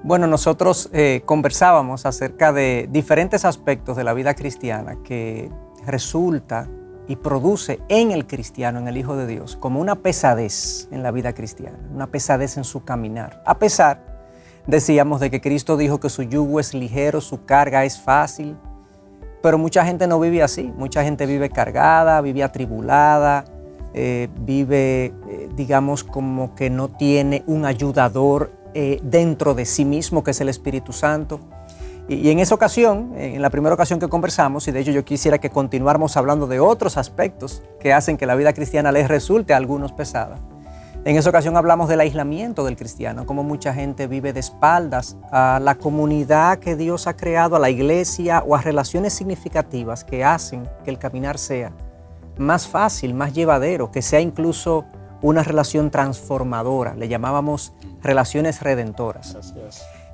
Bueno, nosotros conversábamos acerca de diferentes aspectos de la vida cristiana que resulta y produce en el cristiano, en el Hijo de Dios, como una pesadez en la vida cristiana, una pesadez en su caminar. A pesar, decíamos, de que Cristo dijo que su yugo es ligero, su carga es fácil, pero mucha gente no vive así. Mucha gente vive cargada, vive atribulada, vive, digamos, como que no tiene un ayudador dentro de sí mismo, que es el Espíritu Santo. Y en esa ocasión, en la primera ocasión que conversamos, y de hecho yo quisiera que continuáramos hablando de otros aspectos que hacen que la vida cristiana les resulte a algunos pesada. En esa ocasión hablamos del aislamiento del cristiano, cómo mucha gente vive de espaldas a la comunidad que Dios ha creado, a la iglesia o a relaciones significativas que hacen que el caminar sea más fácil, más llevadero, que sea incluso una relación transformadora. Le llamábamos relaciones redentoras.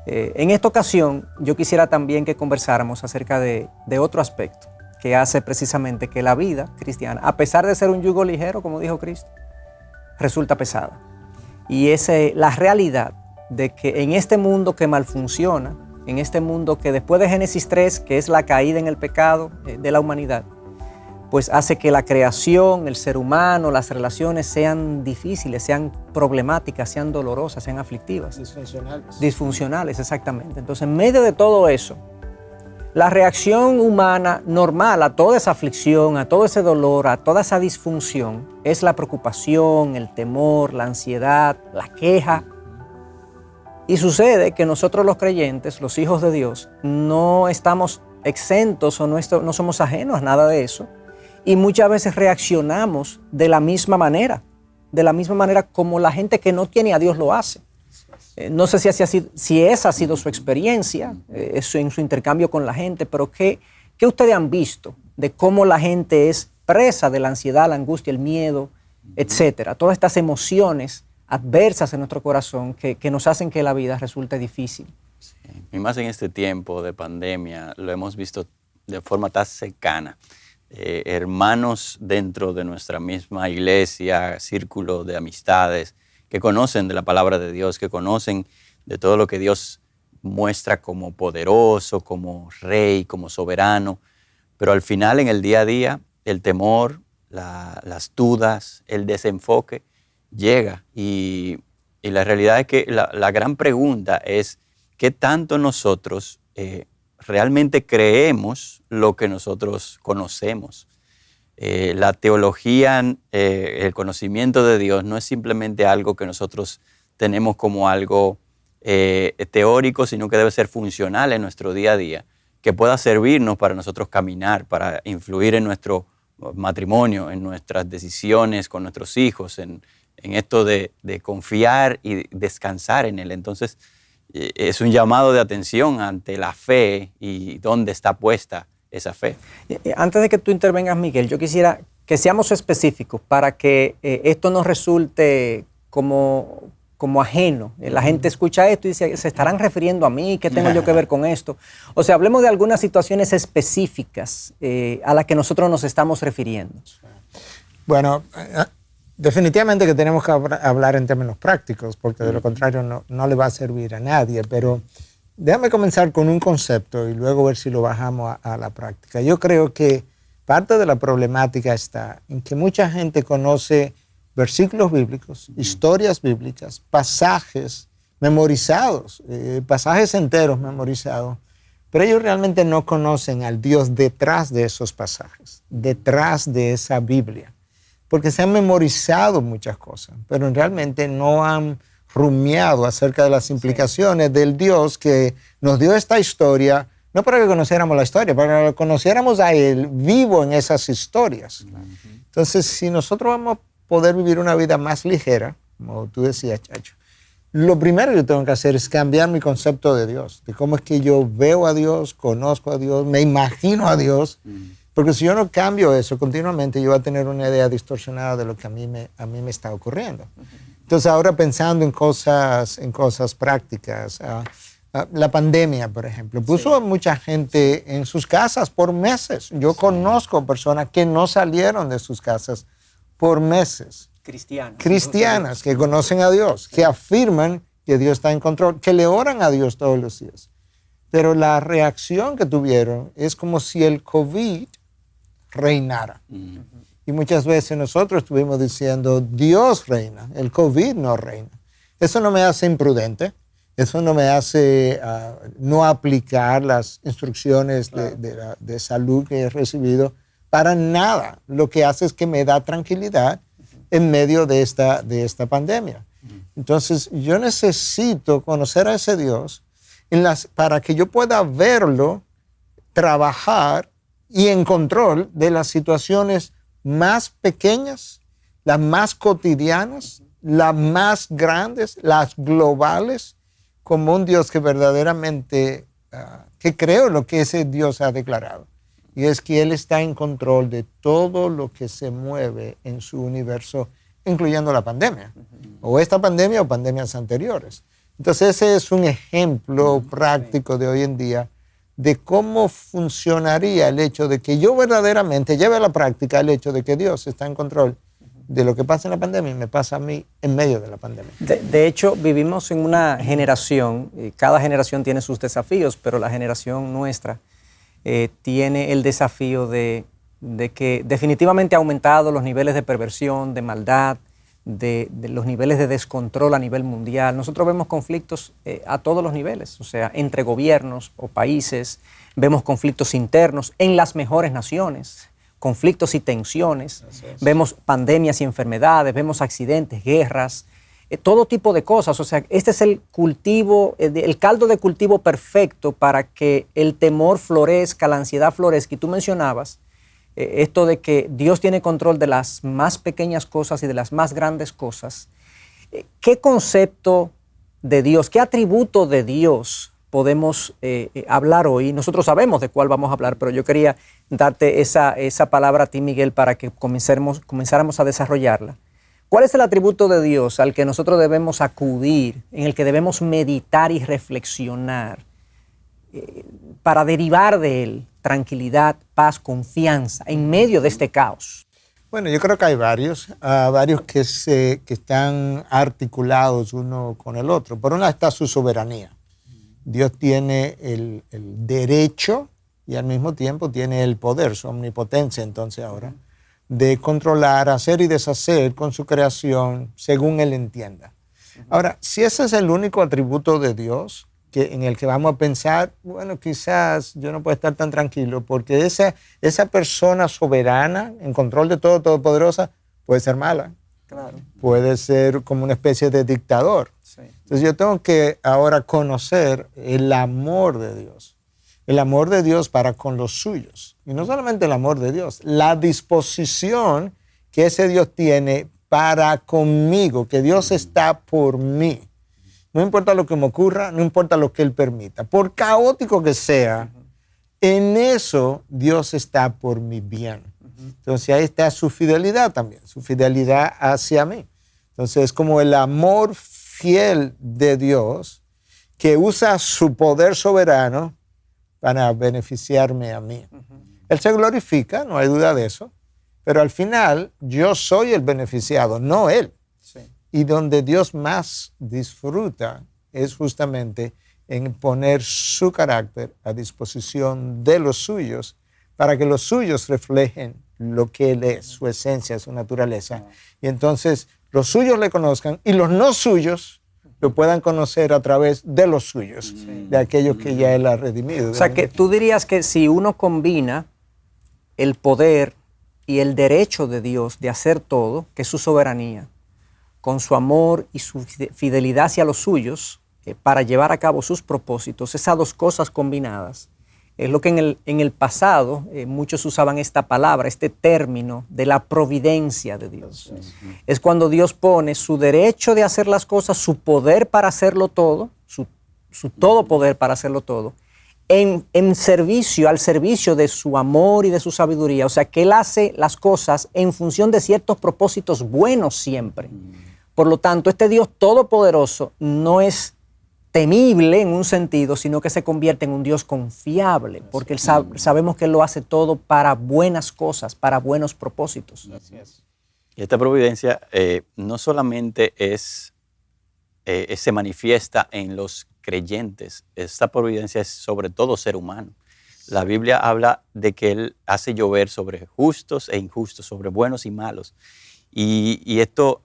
En esta ocasión yo quisiera también que conversáramos acerca de otro aspecto que hace precisamente que la vida cristiana, a pesar de ser un yugo ligero, como dijo Cristo, resulta pesada. Y es la realidad de que en este mundo que malfunciona, en este mundo que después de Génesis 3, que es la caída en el pecado de la humanidad, pues hace que la creación, el ser humano, las relaciones sean difíciles, sean problemáticas, sean dolorosas, sean aflictivas. Disfuncionales. Disfuncionales, exactamente. Entonces, en medio de todo eso, la reacción humana normal a toda esa aflicción, a todo ese dolor, a toda esa disfunción, es la preocupación, el temor, la ansiedad, la queja. Y sucede que nosotros los creyentes, los hijos de Dios, no estamos exentos o no somos ajenos a nada de eso. Y muchas veces reaccionamos de la misma manera como la gente que no tiene a Dios lo hace. No sé si esa ha sido su experiencia, eso en su intercambio con la gente, pero ¿qué ustedes han visto de cómo la gente es presa de la ansiedad, la angustia, el miedo, etcétera? Todas estas emociones adversas en nuestro corazón que nos hacen que la vida resulte difícil. Sí. Y más en este tiempo de pandemia, lo hemos visto de forma tan cercana. Hermanos dentro de nuestra misma iglesia, círculo de amistades, que conocen de la palabra de Dios, que conocen de todo lo que Dios muestra como poderoso, como rey, como soberano, pero al final en el día a día el temor, las dudas, el desenfoque llega y la realidad es que la gran pregunta es ¿qué tanto nosotros realmente creemos lo que nosotros conocemos? La teología, el conocimiento de Dios no es simplemente algo que nosotros tenemos como algo teórico, sino que debe ser funcional en nuestro día a día, que pueda servirnos para nosotros caminar, para influir en nuestro matrimonio, en nuestras decisiones con nuestros hijos, en esto de confiar y descansar en Él. Entonces, es un llamado de atención ante la fe y dónde está puesta esa fe. Antes de que tú intervengas, Miguel, yo quisiera que seamos específicos para que esto no resulte como ajeno. La gente escucha esto y dice, ¿se estarán refiriendo a mí? ¿Qué tengo yo que ver con esto? O sea, hablemos de algunas situaciones específicas a las que nosotros nos estamos refiriendo. Bueno, definitivamente que tenemos que hablar en términos prácticos, porque de lo contrario no le va a servir a nadie, pero déjame comenzar con un concepto y luego ver si lo bajamos a la práctica. Yo creo que parte de la problemática está en que mucha gente conoce versículos bíblicos, historias bíblicas, pasajes memorizados, pasajes enteros memorizados, pero ellos realmente no conocen al Dios detrás de esos pasajes, detrás de esa Biblia. Porque se han memorizado muchas cosas, pero realmente no han rumiado acerca de las implicaciones del Dios que nos dio esta historia, no para que conociéramos la historia, para que conociéramos a Él vivo en esas historias. Entonces, si nosotros vamos a poder vivir una vida más ligera, como tú decías, Chacho, lo primero que yo tengo que hacer es cambiar mi concepto de Dios, de cómo es que yo veo a Dios, conozco a Dios, me imagino a Dios, porque si yo no cambio eso continuamente, yo voy a tener una idea distorsionada de lo que a mí me está ocurriendo. Entonces ahora pensando en cosas prácticas, la pandemia, por ejemplo, puso a mucha gente en sus casas por meses. Yo conozco personas que no salieron de sus casas por meses. Cristianas que conocen a Dios, que afirman que Dios está en control, que le oran a Dios todos los días. Pero la reacción que tuvieron es como si el COVID reinara. Y muchas veces nosotros estuvimos diciendo, Dios reina, el COVID no reina. Eso no me hace imprudente, eso no me hace no aplicar las instrucciones de salud que he recibido para nada. Lo que hace es que me da tranquilidad en medio de esta pandemia. Entonces, yo necesito conocer a ese Dios para que yo pueda verlo, trabajar y en control de las situaciones más pequeñas, las más cotidianas, las más grandes, las globales, como un Dios que verdaderamente, que creo lo que ese Dios ha declarado. Y es que Él está en control de todo lo que se mueve en su universo, incluyendo la pandemia, o esta pandemia o pandemias anteriores. Entonces ese es un ejemplo práctico de hoy en día de cómo funcionaría el hecho de que yo verdaderamente lleve a la práctica el hecho de que Dios está en control de lo que pasa en la pandemia y me pasa a mí en medio de la pandemia. De hecho, vivimos en una generación, cada generación tiene sus desafíos, pero la generación nuestra tiene el desafío de que definitivamente ha aumentado los niveles de perversión, de maldad, de los niveles de descontrol a nivel mundial. Nosotros vemos conflictos a todos los niveles, o sea, entre gobiernos o países, vemos conflictos internos en las mejores naciones, conflictos y tensiones, vemos pandemias y enfermedades, vemos accidentes, guerras, todo tipo de cosas. O sea, este es el cultivo, el caldo de cultivo perfecto para que el temor florezca, la ansiedad florezca. Y tú mencionabas esto de que Dios tiene control de las más pequeñas cosas y de las más grandes cosas. ¿Qué concepto de Dios, qué atributo de Dios podemos hablar hoy? Nosotros sabemos de cuál vamos a hablar, pero yo quería darte esa palabra a ti, Miguel, para que comenzáramos a desarrollarla. ¿Cuál es el atributo de Dios al que nosotros debemos acudir, en el que debemos meditar y reflexionar para derivar de él tranquilidad, paz, confianza en medio de este caos? Bueno, yo creo que hay varios que están articulados uno con el otro. Por una está su soberanía. Dios tiene el derecho y al mismo tiempo tiene el poder, su omnipotencia entonces ahora, de controlar, hacer y deshacer con su creación según Él entienda. Ahora, si ese es el único atributo de Dios en el que vamos a pensar, bueno, quizás yo no puedo estar tan tranquilo porque esa persona soberana, en control de todo, todopoderosa, puede ser mala. Claro. Puede ser como una especie de dictador. Sí. Entonces yo tengo que ahora conocer el amor de Dios. El amor de Dios para con los suyos. Y no solamente el amor de Dios, la disposición que ese Dios tiene para conmigo, que Dios está por mí. No importa lo que me ocurra, no importa lo que Él permita. Por caótico que sea, en eso Dios está por mi bien. Entonces ahí está su fidelidad también, su fidelidad hacia mí. Entonces es como el amor fiel de Dios que usa su poder soberano para beneficiarme a mí. Él se glorifica, no hay duda de eso, pero al final yo soy el beneficiado, no Él. Sí. Y donde Dios más disfruta es justamente en poner su carácter a disposición de los suyos para que los suyos reflejen lo que Él es, su esencia, su naturaleza. Y entonces los suyos le conozcan y los no suyos lo puedan conocer a través de los suyos, de aquellos que ya Él ha redimido. O sea, que tú dirías que si uno combina el poder y el derecho de Dios de hacer todo, que es su soberanía, con su amor y su fidelidad hacia los suyos, para llevar a cabo sus propósitos, esas dos cosas combinadas, Es lo que en el pasado muchos usaban esta palabra, este término de la providencia de Dios. Es cuando Dios pone su derecho de hacer las cosas, su poder para hacerlo todo, su todo poder para hacerlo todo, en servicio, al servicio de su amor y de su sabiduría. O sea, que Él hace las cosas en función de ciertos propósitos buenos siempre. Por lo tanto, este Dios todopoderoso no es temible en un sentido, sino que se convierte en un Dios confiable, porque sabemos que Él lo hace todo para buenas cosas, para buenos propósitos. Y esta providencia no solamente se manifiesta en los creyentes, esta providencia es sobre todo ser humano. La Biblia habla de que Él hace llover sobre justos e injustos, sobre buenos y malos. Y esto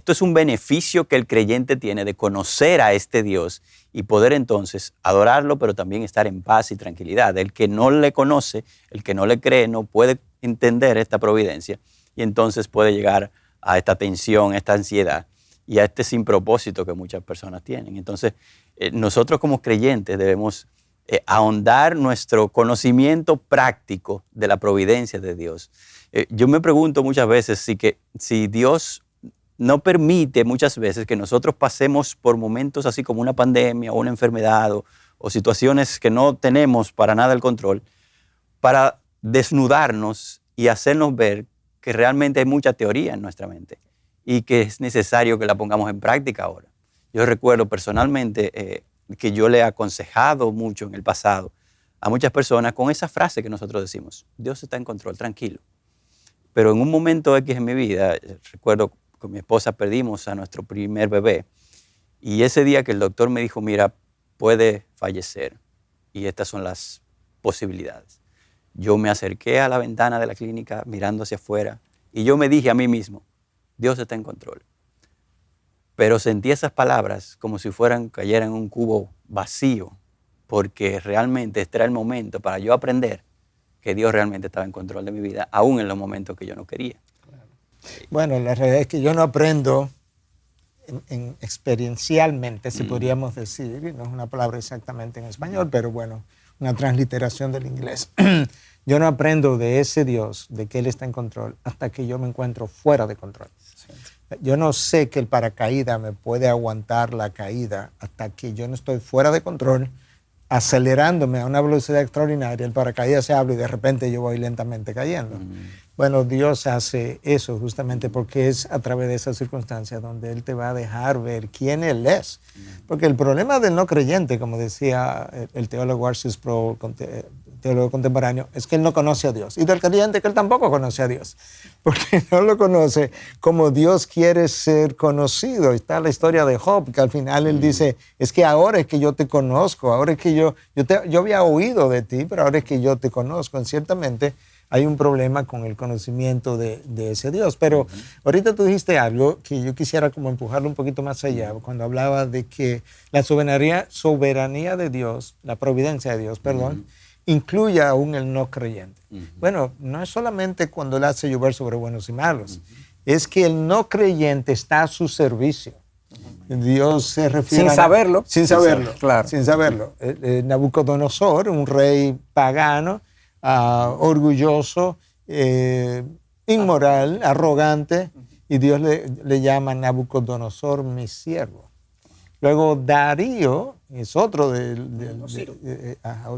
es un beneficio que el creyente tiene de conocer a este Dios y poder entonces adorarlo, pero también estar en paz y tranquilidad. El que no le conoce, el que no le cree, no puede entender esta providencia y entonces puede llegar a esta tensión, a esta ansiedad y a este sin propósito que muchas personas tienen. Entonces, nosotros como creyentes debemos ahondar nuestro conocimiento práctico de la providencia de Dios. Yo me pregunto muchas veces si Dios no permite muchas veces que nosotros pasemos por momentos así como una pandemia o una enfermedad o situaciones que no tenemos para nada el control, para desnudarnos y hacernos ver que realmente hay mucha teoría en nuestra mente y que es necesario que la pongamos en práctica ahora. Yo recuerdo personalmente que yo le he aconsejado mucho en el pasado a muchas personas con esa frase que nosotros decimos: Dios está en control, tranquilo. Pero en un momento X en mi vida, recuerdo con mi esposa perdimos a nuestro primer bebé y ese día que el doctor me dijo, mira, puede fallecer y estas son las posibilidades. Yo me acerqué a la ventana de la clínica mirando hacia afuera y yo me dije a mí mismo, Dios está en control. Pero sentí esas palabras como si cayeran en un cubo vacío, porque realmente este era el momento para yo aprender que Dios realmente estaba en control de mi vida, aún en los momentos que yo no quería. Bueno, la realidad es que yo no aprendo experiencialmente, si podríamos decir, y no es una palabra exactamente en español, pero bueno, una transliteración del inglés. Yo no aprendo de ese Dios, de que Él está en control, hasta que yo me encuentro fuera de control. Sí. Yo no sé que el paracaídas me puede aguantar la caída hasta que yo no estoy fuera de control, acelerándome a una velocidad extraordinaria, el paracaídas se abre y de repente yo voy lentamente cayendo. Bueno, Dios hace eso justamente porque es a través de esas circunstancias donde Él te va a dejar ver quién Él es. Porque el problema del no creyente, como decía el teólogo Arceus Sproul, teólogo contemporáneo, es que él no conoce a Dios. Y del creyente que él tampoco conoce a Dios. Porque no lo conoce como Dios quiere ser conocido. Está la historia de Job, que al final él dice, es que ahora es que yo te conozco, ahora es que yo había oído de ti, pero ahora es que yo te conozco. Y ciertamente hay un problema con el conocimiento de ese Dios. Pero ahorita tú dijiste algo que yo quisiera como empujarlo un poquito más allá, cuando hablaba de que la soberanía de Dios, la providencia de Dios, perdón, incluye aún el no creyente. Bueno, no es solamente cuando Él hace llover sobre buenos y malos, es que el no creyente está a su servicio. Dios se refiere sin saberlo. Sin saberlo, claro. Sin saberlo. Nabucodonosor, un rey pagano, orgulloso, inmoral, arrogante, y Dios le llama Nabucodonosor mi siervo. Luego Darío es otro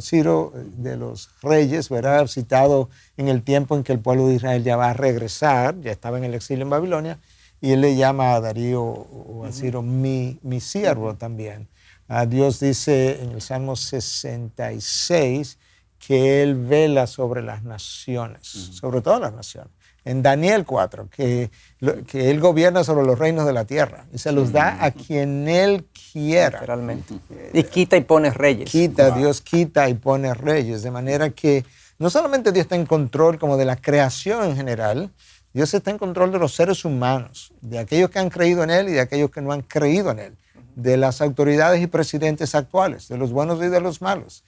Ciro de los reyes, ¿verdad? Citado en el tiempo en que el pueblo de Israel ya va a regresar, ya estaba en el exilio en Babilonia, y él le llama a Darío o a Ciro mi siervo también. Dios dice en el Salmo 66 que Él vela sobre las naciones, sobre todas las naciones. En Daniel 4, que Él gobierna sobre los reinos de la tierra y se los da a quien Él quiera. Literalmente. Y quita y pone reyes. Dios quita y pone reyes. De manera que no solamente Dios está en control como de la creación en general, Dios está en control de los seres humanos, de aquellos que han creído en Él y de aquellos que no han creído en Él, de las autoridades y presidentes actuales, de los buenos y de los malos.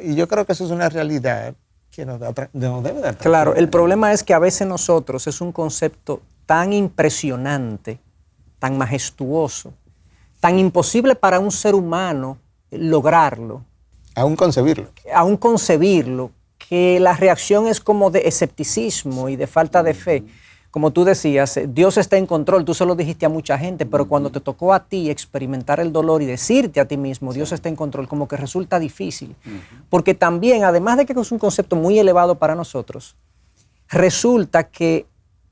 Y yo creo que eso es una realidad que nos debe dar. Claro, el problema es que a veces nosotros es un concepto tan impresionante, tan majestuoso, tan imposible para un ser humano lograrlo, Aún concebirlo, que la reacción es como de escepticismo y de falta de fe. Como tú decías, Dios está en control, tú se lo dijiste a mucha gente, pero cuando te tocó a ti experimentar el dolor y decirte a ti mismo, Dios está en control, como que resulta difícil. Porque también, además de que es un concepto muy elevado para nosotros, resulta que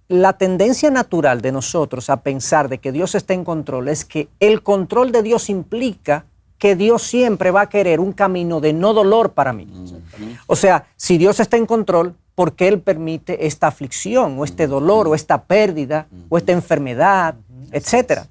la tendencia natural de nosotros a pensar de que Dios está en control es que el control de Dios implica que Dios siempre va a querer un camino de no dolor para mí. O sea, si Dios está en control, ¿por qué Él permite esta aflicción o este dolor o esta pérdida o esta enfermedad, etcétera?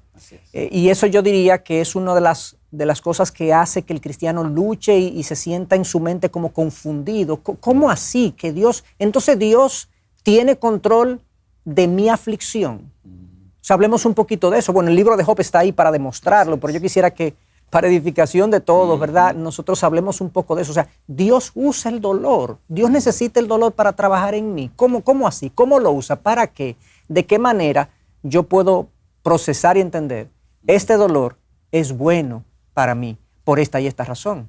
Y eso yo diría que es una de las cosas que hace que el cristiano luche y se sienta en su mente como confundido. ¿Cómo así? Que Dios, entonces Dios tiene control de mi aflicción. O sea, hablemos un poquito de eso. Bueno, el libro de Job está ahí para demostrarlo, pero yo quisiera que para edificación de todos, ¿verdad? Nosotros hablemos un poco de eso. O sea, Dios usa el dolor. Dios necesita el dolor para trabajar en mí. ¿Cómo así? ¿Cómo lo usa? ¿Para qué? ¿De qué manera yo puedo procesar y entender? Este dolor es bueno para mí por esta y esta razón.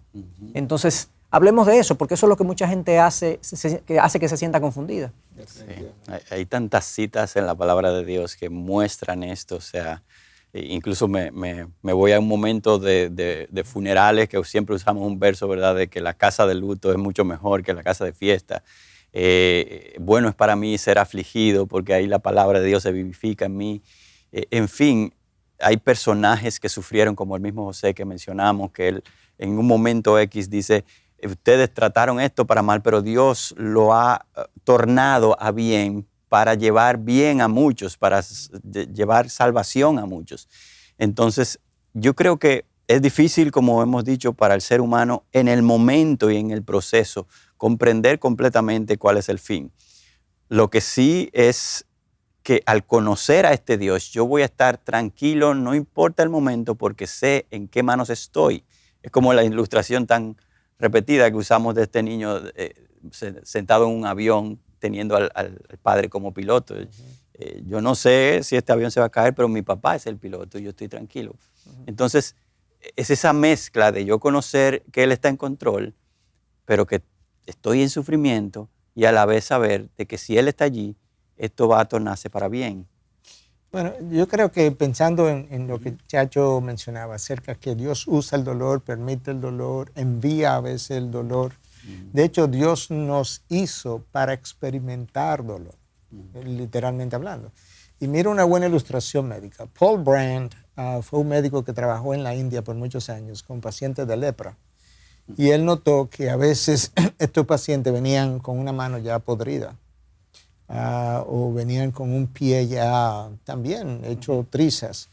Entonces, hablemos de eso, porque eso es lo que mucha gente hace que se sienta confundida. Sí. Hay tantas citas en la palabra de Dios que muestran esto, o sea, incluso me voy a un momento de funerales que siempre usamos un verso, ¿verdad?, de que la casa de luto es mucho mejor que la casa de fiesta. Bueno es para mí ser afligido porque ahí la palabra de Dios se vivifica en mí. En fin, hay personajes que sufrieron, como el mismo José que mencionamos, que él en un momento X dice, ustedes trataron esto para mal, pero Dios lo ha tornado a bien para llevar bien a muchos, para llevar salvación a muchos. Entonces, yo creo que es difícil, como hemos dicho, para el ser humano en el momento y en el proceso comprender completamente cuál es el fin. Lo que sí es que al conocer a este Dios, yo voy a estar tranquilo, no importa el momento, porque sé en qué manos estoy. Es como la ilustración tan repetida que usamos de este niño sentado en un avión, teniendo al padre como piloto. Yo no sé si este avión se va a caer, pero mi papá es el piloto y yo estoy tranquilo. Entonces, es esa mezcla de yo conocer que Él está en control, pero que estoy en sufrimiento y a la vez saber de que si Él está allí, esto va a tornarse para bien. Bueno, yo creo que pensando en lo que Chacho mencionaba acerca que Dios usa el dolor, permite el dolor, envía a veces el dolor. De hecho, Dios nos hizo para experimentar dolor, literalmente hablando. Y mira una buena ilustración médica. Paul Brand fue un médico que trabajó en la India por muchos años con pacientes de lepra. Y él notó que a veces estos pacientes venían con una mano ya podrida o venían con un pie ya también hecho trizas.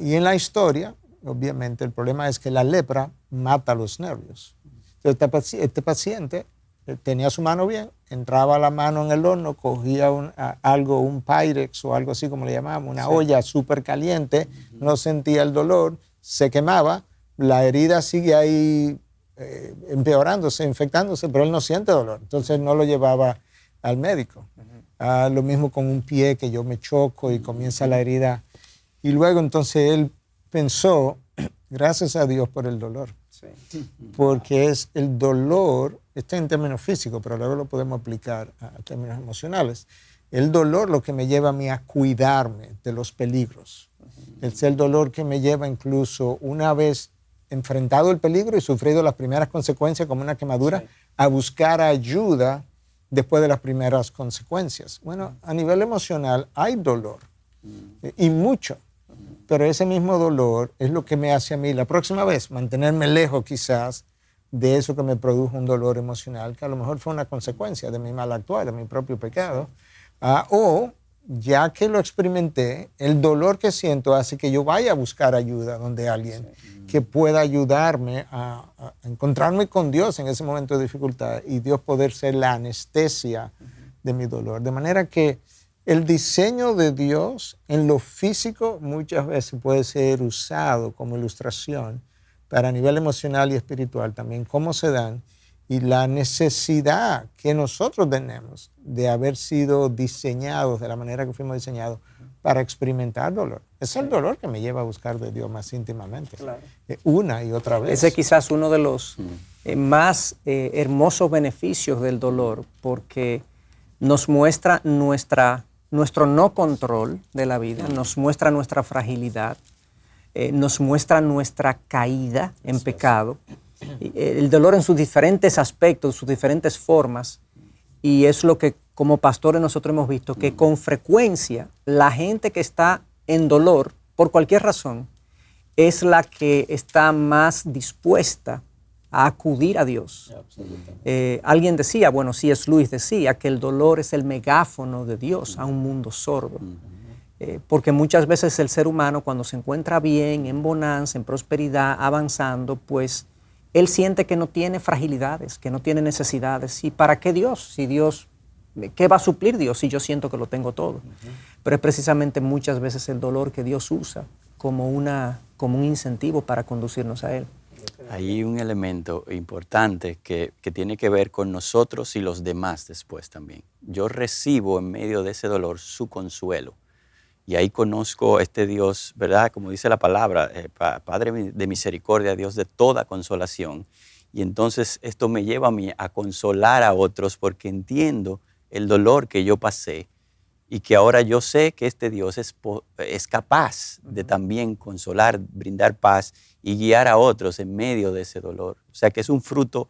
Y en la historia, obviamente, el problema es que la lepra mata los nervios. Entonces, este paciente tenía su mano bien, entraba la mano en el horno, cogía un Pyrex o algo así como le llamábamos, una olla súper caliente, no sentía el dolor, se quemaba, la herida sigue ahí empeorándose, infectándose, pero él no siente dolor, entonces no lo llevaba al médico. Lo mismo con un pie que yo me choco y comienza la herida. Y luego entonces él pensó, gracias a Dios por el dolor. Porque es el dolor, está en términos físicos, pero luego lo podemos aplicar a términos emocionales. El dolor lo que me lleva a mí a cuidarme de los peligros. Es el dolor que me lleva incluso una vez enfrentado el peligro y sufrido las primeras consecuencias como una quemadura, a buscar ayuda después de las primeras consecuencias. Bueno, a nivel emocional hay dolor y mucho. Pero ese mismo dolor es lo que me hace a mí la próxima vez mantenerme lejos quizás de eso que me produjo un dolor emocional, que a lo mejor fue una consecuencia de mi mal actuar, de mi propio pecado. O ya que lo experimenté, el dolor que siento hace que yo vaya a buscar ayuda donde alguien que pueda ayudarme a encontrarme con Dios en ese momento de dificultad y Dios poder ser la anestesia de mi dolor. De manera que el diseño de Dios en lo físico muchas veces puede ser usado como ilustración para a nivel emocional y espiritual también, cómo se dan y la necesidad que nosotros tenemos de haber sido diseñados de la manera que fuimos diseñados para experimentar dolor. Es el dolor que me lleva a buscar de Dios más íntimamente, una y otra vez. Ese es quizás uno de los más hermosos beneficios del dolor, porque nos muestra nuestro no control de la vida, nos muestra nuestra fragilidad, nos muestra nuestra caída en pecado. El dolor en sus diferentes aspectos, sus diferentes formas, y es lo que como pastores nosotros hemos visto, que con frecuencia la gente que está en dolor, por cualquier razón, es la que está más dispuesta a acudir a Dios. Alguien decía, bueno, C.S. Lewis decía que el dolor es el megáfono de Dios a un mundo sordo. Porque muchas veces el ser humano, cuando se encuentra bien, en bonanza, en prosperidad, avanzando, pues él siente que no tiene fragilidades, que no tiene necesidades. ¿Y para qué Dios? Si Dios, ¿qué va a suplir Dios si yo siento que lo tengo todo? Pero es precisamente muchas veces el dolor que Dios usa como un incentivo para conducirnos a Él. Hay un elemento importante que tiene que ver con nosotros y los demás después también. Yo recibo en medio de ese dolor su consuelo. Y ahí conozco a este Dios, ¿verdad? Como dice la palabra, Padre de misericordia, Dios de toda consolación. Y entonces esto me lleva a mí a consolar a otros porque entiendo el dolor que yo pasé y que ahora yo sé que este Dios es capaz de también consolar, brindar paz y guiar a otros en medio de ese dolor. O sea que es un fruto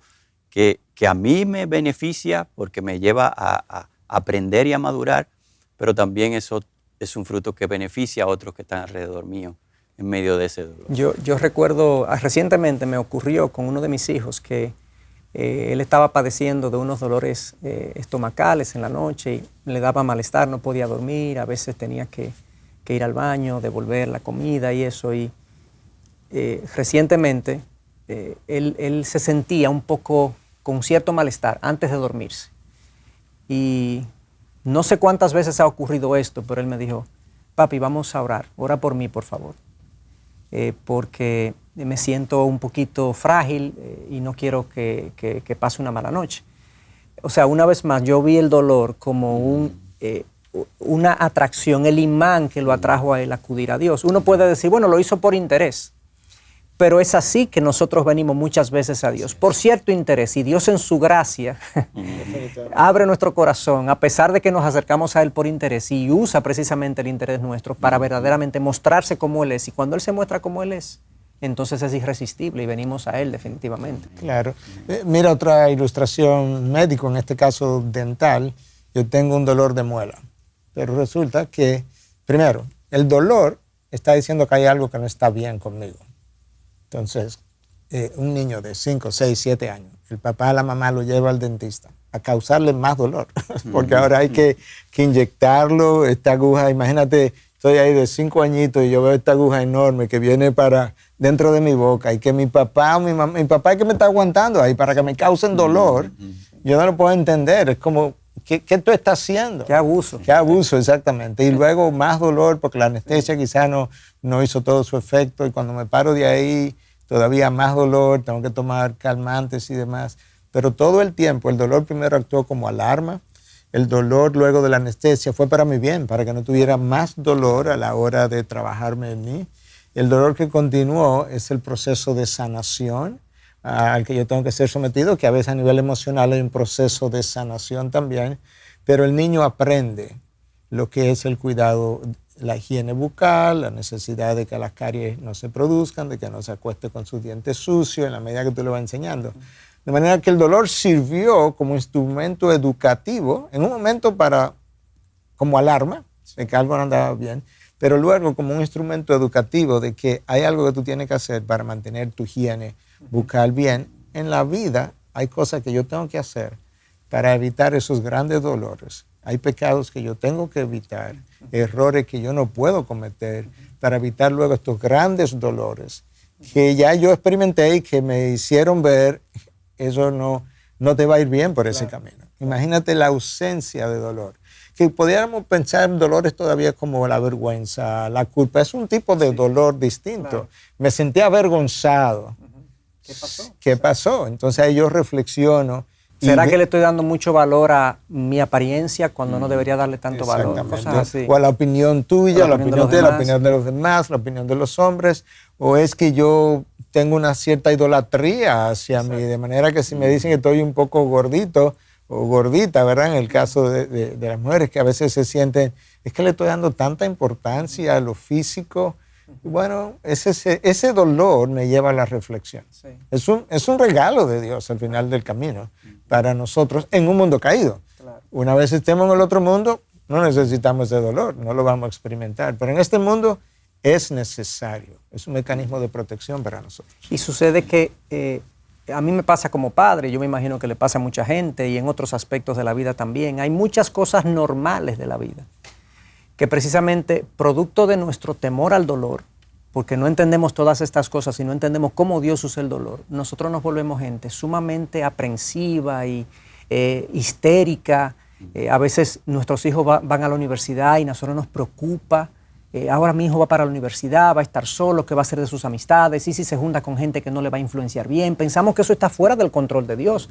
que a mí me beneficia porque me lleva a aprender y a madurar, pero también eso es un fruto que beneficia a otros que están alrededor mío en medio de ese dolor. Yo recuerdo, recientemente me ocurrió con uno de mis hijos que él estaba padeciendo de unos dolores estomacales en la noche y le daba malestar, no podía dormir, a veces tenía que ir al baño, devolver la comida y eso. Y recientemente él se sentía un poco con cierto malestar antes de dormirse. Y no sé cuántas veces ha ocurrido esto, pero él me dijo, papi, vamos a orar, ora por mí, por favor, porque me siento un poquito frágil y no quiero que pase una mala noche. O sea, una vez más, yo vi el dolor como una atracción, el imán que lo atrajo a él a acudir a Dios. Uno puede decir, bueno, lo hizo por interés, pero es así que nosotros venimos muchas veces a Dios, por cierto interés, y Dios en su gracia abre nuestro corazón, a pesar de que nos acercamos a Él por interés, y usa precisamente el interés nuestro para verdaderamente mostrarse como Él es. Y cuando Él se muestra como Él es, entonces es irresistible y venimos a Él definitivamente. Claro. Mira otra ilustración médico, en este caso dental. Yo tengo un dolor de muela, pero resulta que, primero, el dolor está diciendo que hay algo que no está bien conmigo. Entonces, un niño de 5, 6, 7 años, el papá o la mamá lo lleva al dentista a causarle más dolor, porque ahora hay que inyectarlo, esta aguja, imagínate, estoy ahí de 5 añitos y yo veo esta aguja enorme que viene para dentro de mi boca y que mi papá o mi papá es que me está aguantando ahí para que me causen dolor. Yo no lo puedo entender, es como, ¿qué tú estás haciendo? Qué abuso. Qué abuso, exactamente. Y luego más dolor porque la anestesia quizá no hizo todo su efecto y cuando me paro de ahí todavía más dolor, tengo que tomar calmantes y demás. Pero todo el tiempo el dolor primero actuó como alarma, el dolor luego de la anestesia fue para mi bien, para que no tuviera más dolor a la hora de trabajarme en mí. El dolor que continuó es el proceso de sanación al que yo tengo que ser sometido, que a veces a nivel emocional hay un proceso de sanación también, pero el niño aprende lo que es el cuidado, la higiene bucal, la necesidad de que las caries no se produzcan, de que no se acueste con sus dientes sucios en la medida que tú le vas enseñando. De manera que el dolor sirvió como instrumento educativo, en un momento como alarma, de que algo no andaba bien, pero luego como un instrumento educativo de que hay algo que tú tienes que hacer para mantener tu higiene bucal bien. En la vida hay cosas que yo tengo que hacer para evitar esos grandes dolores. Hay pecados que yo tengo que evitar, errores que yo no puedo cometer para evitar luego estos grandes dolores que ya yo experimenté y que me hicieron ver, eso no te va a ir bien por ese camino. Imagínate la ausencia de dolor. Que pudiéramos pensar en dolores todavía como la vergüenza, la culpa. Es un tipo de dolor distinto. Claro. Me sentí avergonzado. ¿Qué pasó? Entonces ahí yo reflexiono. ¿Será que le estoy dando mucho valor a mi apariencia cuando no debería darle tanto valor? Cosas así. O a la opinión tuya, la opinión de los demás, la opinión de los demás, la opinión de los hombres. O es que yo tengo una cierta idolatría hacia mí, de manera que si me dicen que estoy un poco gordito o gordita, ¿verdad? En el caso de las mujeres que a veces se sienten, es que le estoy dando tanta importancia a lo físico. Bueno, ese dolor me lleva a la reflexión. Sí. Es un regalo de Dios al final del camino para nosotros en un mundo caído. Claro. Una vez estemos en el otro mundo, no necesitamos ese dolor, no lo vamos a experimentar. Pero en este mundo es necesario, es un mecanismo de protección para nosotros. Y sucede que a mí me pasa como padre, yo me imagino que le pasa a mucha gente y en otros aspectos de la vida también. Hay muchas cosas normales de la vida que precisamente producto de nuestro temor al dolor, porque no entendemos todas estas cosas y no entendemos cómo Dios usa el dolor, nosotros nos volvemos gente sumamente aprensiva y histérica. A veces nuestros hijos van a la universidad y a nosotros nos preocupa. Ahora mi hijo va para la universidad, va a estar solo, ¿qué va a hacer de sus amistades? Y si se junta con gente que no le va a influenciar bien. Pensamos que eso está fuera del control de Dios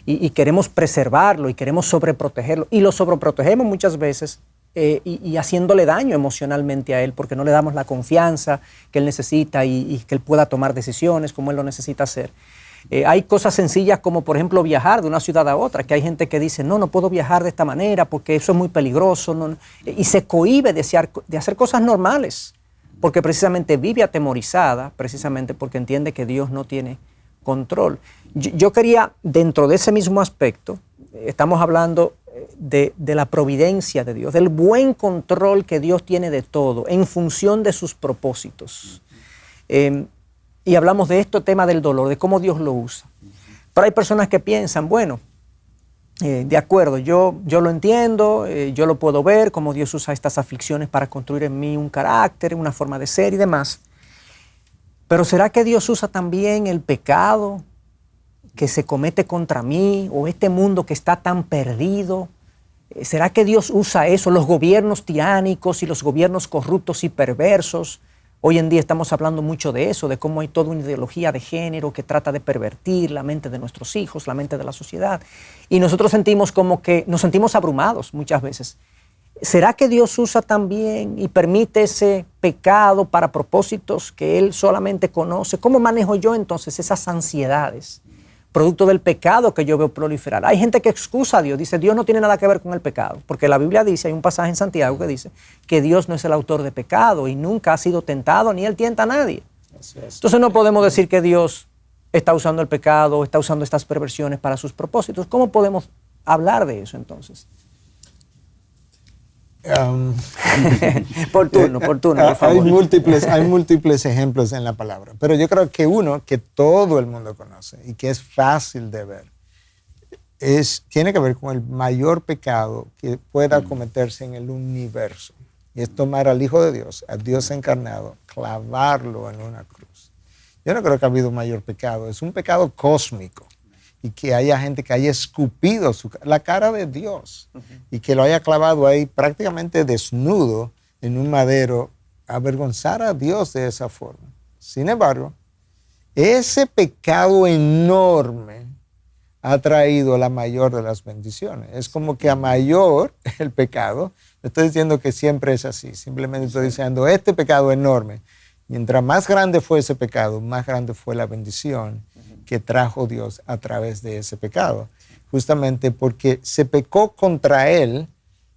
y queremos preservarlo y queremos sobreprotegerlo. Y lo sobreprotegemos muchas veces y haciéndole daño emocionalmente a él porque no le damos la confianza que él necesita y que él pueda tomar decisiones como él lo necesita hacer. Hay cosas sencillas como, por ejemplo, viajar de una ciudad a otra, que hay gente que dice, no puedo viajar de esta manera porque eso es muy peligroso, y se cohíbe de hacer cosas normales, porque precisamente vive atemorizada, precisamente porque entiende que Dios no tiene control. Yo quería, dentro de ese mismo aspecto, estamos hablando de la providencia de Dios, del buen control que Dios tiene de todo, en función de sus propósitos. Y hablamos de este tema del dolor, de cómo Dios lo usa. Pero hay personas que piensan, bueno, de acuerdo, yo lo entiendo, yo lo puedo ver, cómo Dios usa estas aflicciones para construir en mí un carácter, una forma de ser y demás. Pero ¿será que Dios usa también el pecado que se comete contra mí o este mundo que está tan perdido? ¿Será que Dios usa eso, los gobiernos tiránicos y los gobiernos corruptos y perversos? Hoy en día estamos hablando mucho de eso, de cómo hay toda una ideología de género que trata de pervertir la mente de nuestros hijos, la mente de la sociedad. Y nosotros sentimos como que nos sentimos abrumados muchas veces. ¿Será que Dios usa también y permite ese pecado para propósitos que Él solamente conoce? ¿Cómo manejo yo entonces esas ansiedades, producto del pecado que yo veo proliferar? Hay gente que excusa a Dios, dice Dios no tiene nada que ver con el pecado, porque la Biblia dice, hay un pasaje en Santiago que dice que Dios no es el autor de pecado y nunca ha sido tentado ni Él tienta a nadie. Entonces no podemos decir que Dios está usando el pecado, está usando estas perversiones para sus propósitos. ¿Cómo podemos hablar de eso entonces? Por turno, por favor. Hay múltiples ejemplos en la palabra, pero yo creo que uno que todo el mundo conoce y que es fácil de ver tiene que ver con el mayor pecado que pueda cometerse en el universo, y es tomar al Hijo de Dios, a Dios encarnado, clavarlo en una cruz. Yo no creo que ha habido mayor pecado, es un pecado cósmico. Y que haya gente que haya escupido la cara de Dios y que lo haya clavado ahí prácticamente desnudo en un madero, avergonzar a Dios de esa forma. Sin embargo, ese pecado enorme ha traído la mayor de las bendiciones. Es como que a mayor el pecado, no estoy diciendo que siempre es así, simplemente estoy diciendo este pecado enorme, mientras más grande fue ese pecado, más grande fue la bendición que trajo Dios a través de ese pecado, justamente porque se pecó contra Él,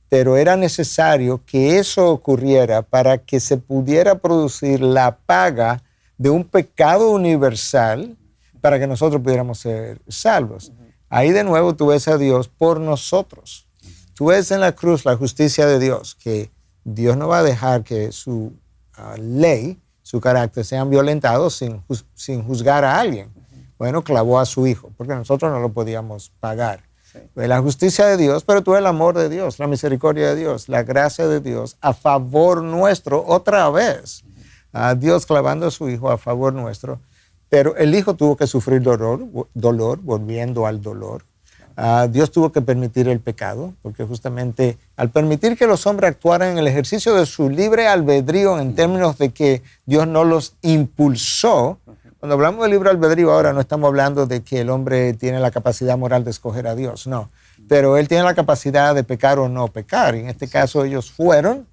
pero era necesario que eso ocurriera para que se pudiera producir la paga de un pecado universal para que nosotros pudiéramos ser salvos. Ahí de nuevo tú ves a Dios por nosotros. Tú ves en la cruz la justicia de Dios, que Dios no va a dejar que su ley, su carácter sean violentados sin juzgar a alguien. Bueno, clavó a su Hijo, porque nosotros no lo podíamos pagar. Sí. La justicia de Dios, pero tú el amor de Dios, la misericordia de Dios, la gracia de Dios a favor nuestro, otra vez. A Dios clavando a su Hijo a favor nuestro, pero el Hijo tuvo que sufrir dolor, volviendo al dolor. Dios tuvo que permitir el pecado, porque justamente al permitir que los hombres actuaran en el ejercicio de su libre albedrío, en términos de que Dios no los impulsó. Cuando hablamos del libre albedrío ahora no estamos hablando de que el hombre tiene la capacidad moral de escoger a Dios, no. Pero él tiene la capacidad de pecar o no pecar. Y en este caso ellos fueron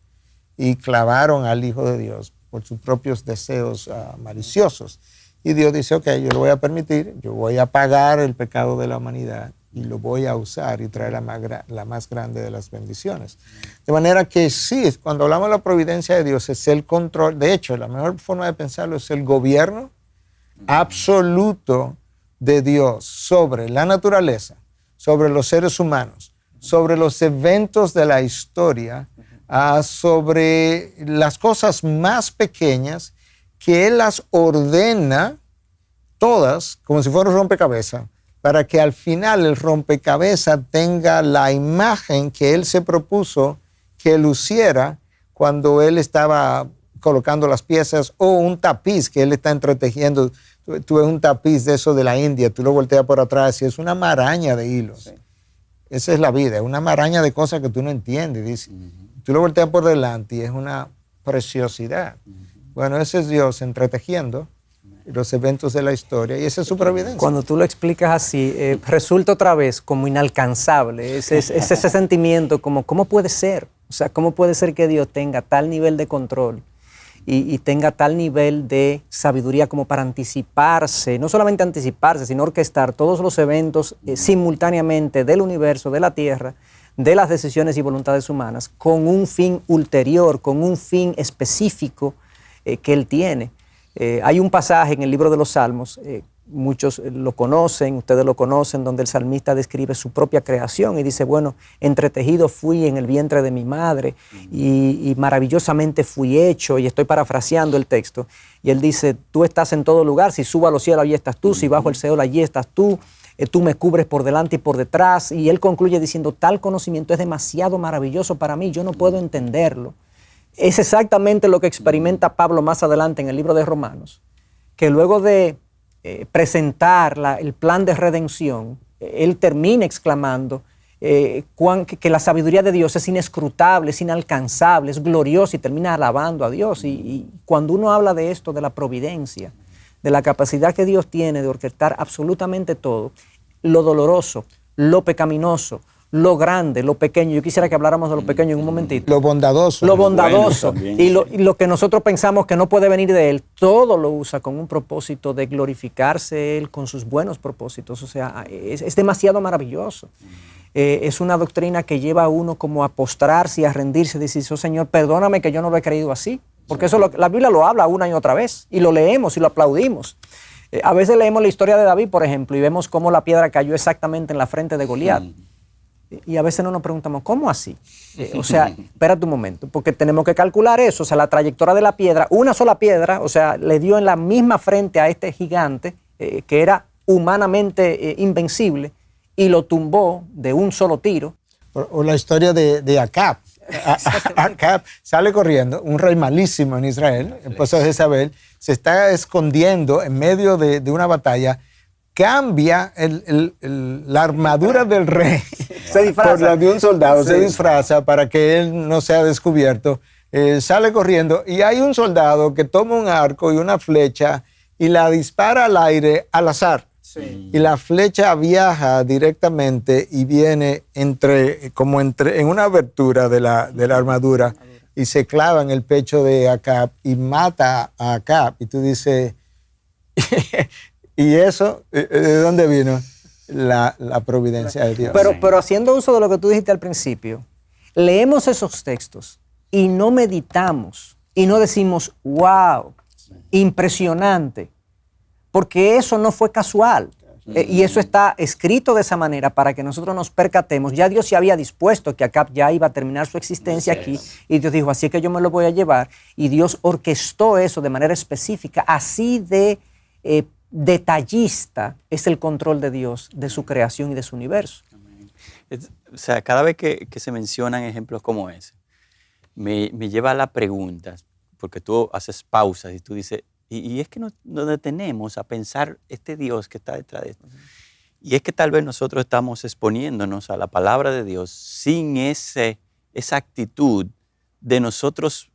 y clavaron al Hijo de Dios por sus propios deseos maliciosos. Y Dios dice, ok, yo lo voy a permitir, yo voy a pagar el pecado de la humanidad y lo voy a usar y traer la más grande de las bendiciones. De manera que sí, cuando hablamos de la providencia de Dios, es el control. De hecho, la mejor forma de pensarlo es el gobierno absoluto de Dios sobre la naturaleza, sobre los seres humanos, sobre los eventos de la historia, sobre las cosas más pequeñas, que Él las ordena todas como si fuera un rompecabezas, para que al final el rompecabezas tenga la imagen que Él se propuso que luciera cuando Él estaba colocando las piezas, o un tapiz que Él está entretejiendo. Tú ves un tapiz de eso de la India, tú lo volteas por atrás y es una maraña de hilos. Sí. Esa es la vida, una maraña de cosas que tú no entiendes. Dice. Tú lo volteas por delante y es una preciosidad. Bueno, ese es Dios entretejiendo los eventos de la historia y esa es su providencia. Cuando tú lo explicas así, resulta otra vez como inalcanzable. Es ese sentimiento como, ¿cómo puede ser? O sea, ¿cómo puede ser que Dios tenga tal nivel de control y tenga tal nivel de sabiduría como para anticiparse, no solamente anticiparse, sino orquestar todos los eventos simultáneamente del universo, de la Tierra, de las decisiones y voluntades humanas, con un fin ulterior, con un fin específico que Él tiene? Hay un pasaje en el libro de los Salmos, muchos lo conocen, ustedes lo conocen, donde el salmista describe su propia creación y dice, bueno, entretejido fui en el vientre de mi madre y maravillosamente fui hecho, y estoy parafraseando el texto, y él dice, tú estás en todo lugar, si subo a los cielos allí estás tú, si bajo el Seol allí estás tú, tú me cubres por delante y por detrás, y él concluye diciendo, tal conocimiento es demasiado maravilloso para mí, yo no puedo entenderlo. Es exactamente lo que experimenta Pablo más adelante en el libro de Romanos, que luego de presentar el plan de redención, él termina exclamando que la sabiduría de Dios es inescrutable, es inalcanzable, es gloriosa, y termina alabando a Dios. Y cuando uno habla de esto, de la providencia, de la capacidad que Dios tiene de orquestar absolutamente todo, lo doloroso, lo pecaminoso, lo grande, lo pequeño. Yo quisiera que habláramos de lo pequeño en un momentito. Lo bondadoso. Lo bondadoso. Bueno, y lo que nosotros pensamos que no puede venir de Él, todo lo usa con un propósito de glorificarse Él con sus buenos propósitos. O sea, es demasiado maravilloso. Es una doctrina que lleva a uno como a postrarse y a rendirse. Dice, oh, Señor, perdóname que yo no lo he creído así. Porque eso la Biblia lo habla una y otra vez. Y lo leemos y lo aplaudimos. A veces leemos la historia de David, por ejemplo, y vemos cómo la piedra cayó exactamente en la frente de Goliat. Y a veces no nos preguntamos, ¿cómo así? O sea, espérate un momento, porque tenemos que calcular eso. O sea, la trayectoria de la piedra, una sola piedra, o sea, le dio en la misma frente a este gigante que era humanamente invencible, y lo tumbó de un solo tiro. O la historia de Acab. Acab sale corriendo, un rey malísimo en Israel, esposo de Jezabel, se está escondiendo en medio de una batalla, cambia la armadura del rey por la de un soldado, se disfraza para que él no sea descubierto, sale corriendo y hay un soldado que toma un arco y una flecha y la dispara al aire al azar. Sí. Y la flecha viaja directamente y viene en una abertura de la armadura y se clava en el pecho de Acab y mata a Acab. Y tú dices... ¿Y eso de dónde vino? La providencia de Dios. Pero haciendo uso de lo que tú dijiste al principio, leemos esos textos y no meditamos y no decimos, wow, impresionante, porque eso no fue casual. Y eso está escrito de esa manera para que nosotros nos percatemos. Ya Dios se había dispuesto que Acab ya iba a terminar su existencia aquí, y Dios dijo, así que yo me lo voy a llevar, y Dios orquestó eso de manera específica, así de... detallista es el control de Dios de su creación y de su universo. O sea, cada vez que se mencionan ejemplos como ese, me lleva a la pregunta, porque tú haces pausas y tú dices, y es que nos detenemos a pensar este Dios que está detrás de esto. Y es que tal vez nosotros estamos exponiéndonos a la palabra de Dios sin esa actitud de nosotros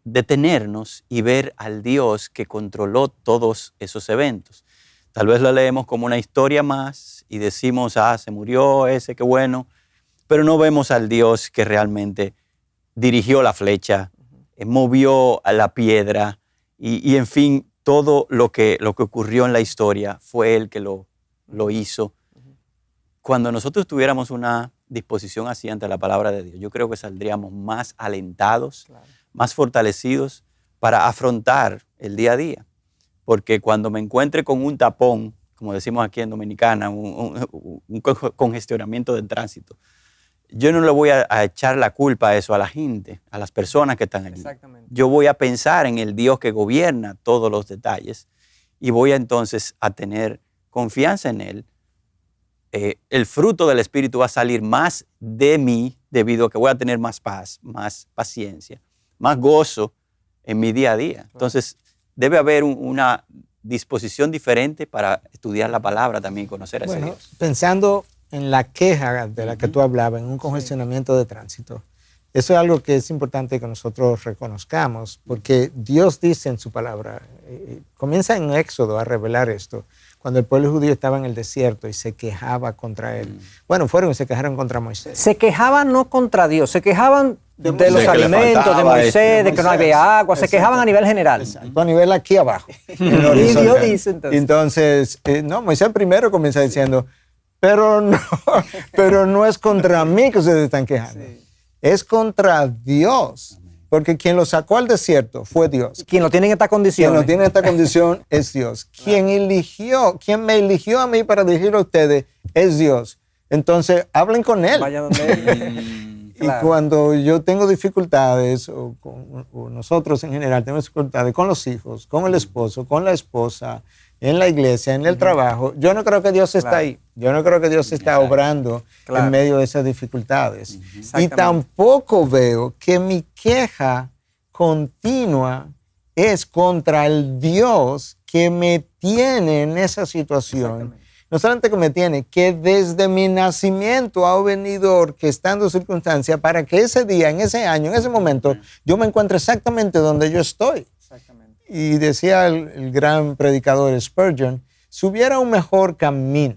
detenernos y ver al Dios que controló todos esos eventos. Tal vez lo leemos como una historia más y decimos, se murió ese, qué bueno, pero no vemos al Dios que realmente dirigió la flecha, movió a la piedra y en fin, todo lo que ocurrió en la historia fue Él que lo hizo. Cuando nosotros tuviéramos una disposición así ante la palabra de Dios, yo creo que saldríamos más alentados, más fortalecidos para afrontar el día a día. Porque cuando me encuentre con un tapón, como decimos aquí en Dominicana, un congestionamiento del tránsito, yo no le voy a echar la culpa a eso a la gente, a las personas que están allí. Exactamente. Yo voy a pensar en el Dios que gobierna todos los detalles y voy entonces a tener confianza en Él. El fruto del Espíritu va a salir más de mí debido a que voy a tener más paz, más paciencia, más gozo en mi día a día. Entonces, debe haber una disposición diferente para estudiar la palabra también, conocer a ese Dios. Pensando en la queja de la que tú hablabas, en un congestionamiento de tránsito, eso es algo que es importante que nosotros reconozcamos, porque Dios dice en su palabra, comienza en Éxodo a revelar esto, cuando el pueblo judío estaba en el desierto y se quejaba contra él. Bueno, fueron y se quejaron contra Moisés. Se quejaban no contra Dios, se quejaban de los alimentos, de Moisés, de que no había agua, se quejaban a nivel general. Exacto, a nivel aquí abajo. Y Dios dice entonces. Moisés primero comienza diciendo, pero no es contra mí que ustedes están quejando, es contra Dios. Porque quien lo sacó al desierto fue Dios. Quien lo tiene en esta condición. Quien lo tiene en esta condición es Dios. Quien me eligió a mí para dirigir a ustedes es Dios. Entonces, hablen con Él. Vaya donde Él. Y cuando yo tengo dificultades, o nosotros en general tenemos dificultades con los hijos, con el esposo, con la esposa, en la iglesia, en el trabajo, yo no creo que Dios está ahí. Yo no creo que Dios está obrando en medio de esas dificultades. Y tampoco veo que mi queja continua es contra el Dios que me tiene en esa situación. No solamente que me tiene, que desde mi nacimiento ha venido orquestando circunstancias para que ese día, en ese año, en ese momento, yo me encuentre exactamente donde yo estoy. Y decía el gran predicador Spurgeon, si hubiera un mejor camino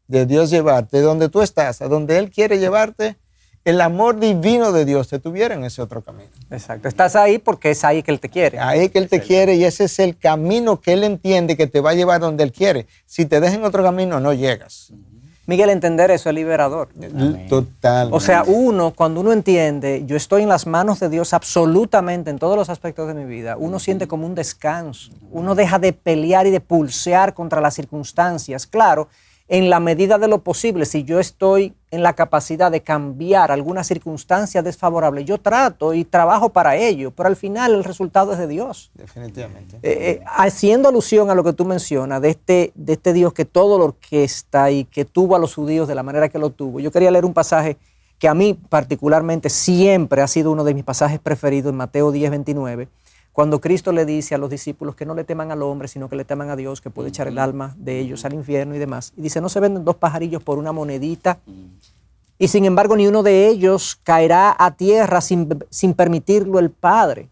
de Dios llevarte de donde tú estás, a donde Él quiere llevarte, el amor divino de Dios te tuviera en ese otro camino. Exacto. Estás ahí porque es ahí que Él te quiere. Ahí que Él te quiere y ese es el camino que Él entiende que te va a llevar donde Él quiere. Si te deja en otro camino, no llegas. Miguel, entender eso es liberador. Total. O sea, cuando uno entiende, yo estoy en las manos de Dios absolutamente en todos los aspectos de mi vida, uno siente como un descanso. Uno deja de pelear y de pulsear contra las circunstancias. Claro, en la medida de lo posible, si yo estoy en la capacidad de cambiar alguna circunstancia desfavorable, yo trato y trabajo para ello, pero al final el resultado es de Dios. Definitivamente. Haciendo alusión a lo que tú mencionas, de este Dios que todo lo orquesta y que tuvo a los judíos de la manera que lo tuvo, yo quería leer un pasaje que a mí particularmente siempre ha sido uno de mis pasajes preferidos en Mateo 10:29, cuando Cristo le dice a los discípulos que no le teman al hombre, sino que le teman a Dios, que puede echar el alma de ellos al infierno y demás. Y dice, no se venden 2 pajarillos por una monedita, y sin embargo ni uno de ellos caerá a tierra sin permitirlo el Padre.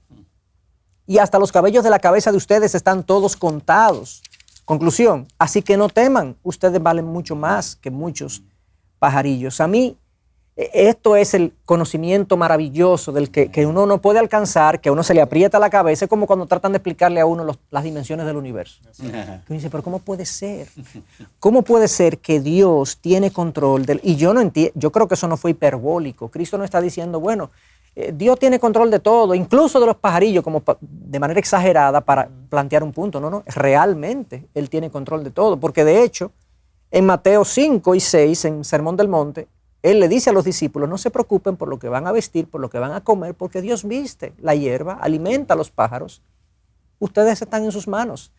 Y hasta los cabellos de la cabeza de ustedes están todos contados. Conclusión, así que no teman, ustedes valen mucho más que muchos pajarillos. A mí, esto es el conocimiento maravilloso del que uno no puede alcanzar, que a uno se le aprieta la cabeza, es como cuando tratan de explicarle a uno las dimensiones del universo. Uno dice, pero ¿cómo puede ser? ¿Cómo puede ser que Dios tiene control del...? Y yo no entiendo, yo creo que eso no fue hiperbólico. Cristo no está diciendo, bueno, Dios tiene control de todo, incluso de los pajarillos, como de manera exagerada para plantear un punto. No, realmente Él tiene control de todo, porque de hecho, en Mateo 5 y 6, en Sermón del Monte, Él le dice a los discípulos, no se preocupen por lo que van a vestir, por lo que van a comer, porque Dios viste la hierba, alimenta a los pájaros. Ustedes están en sus manos.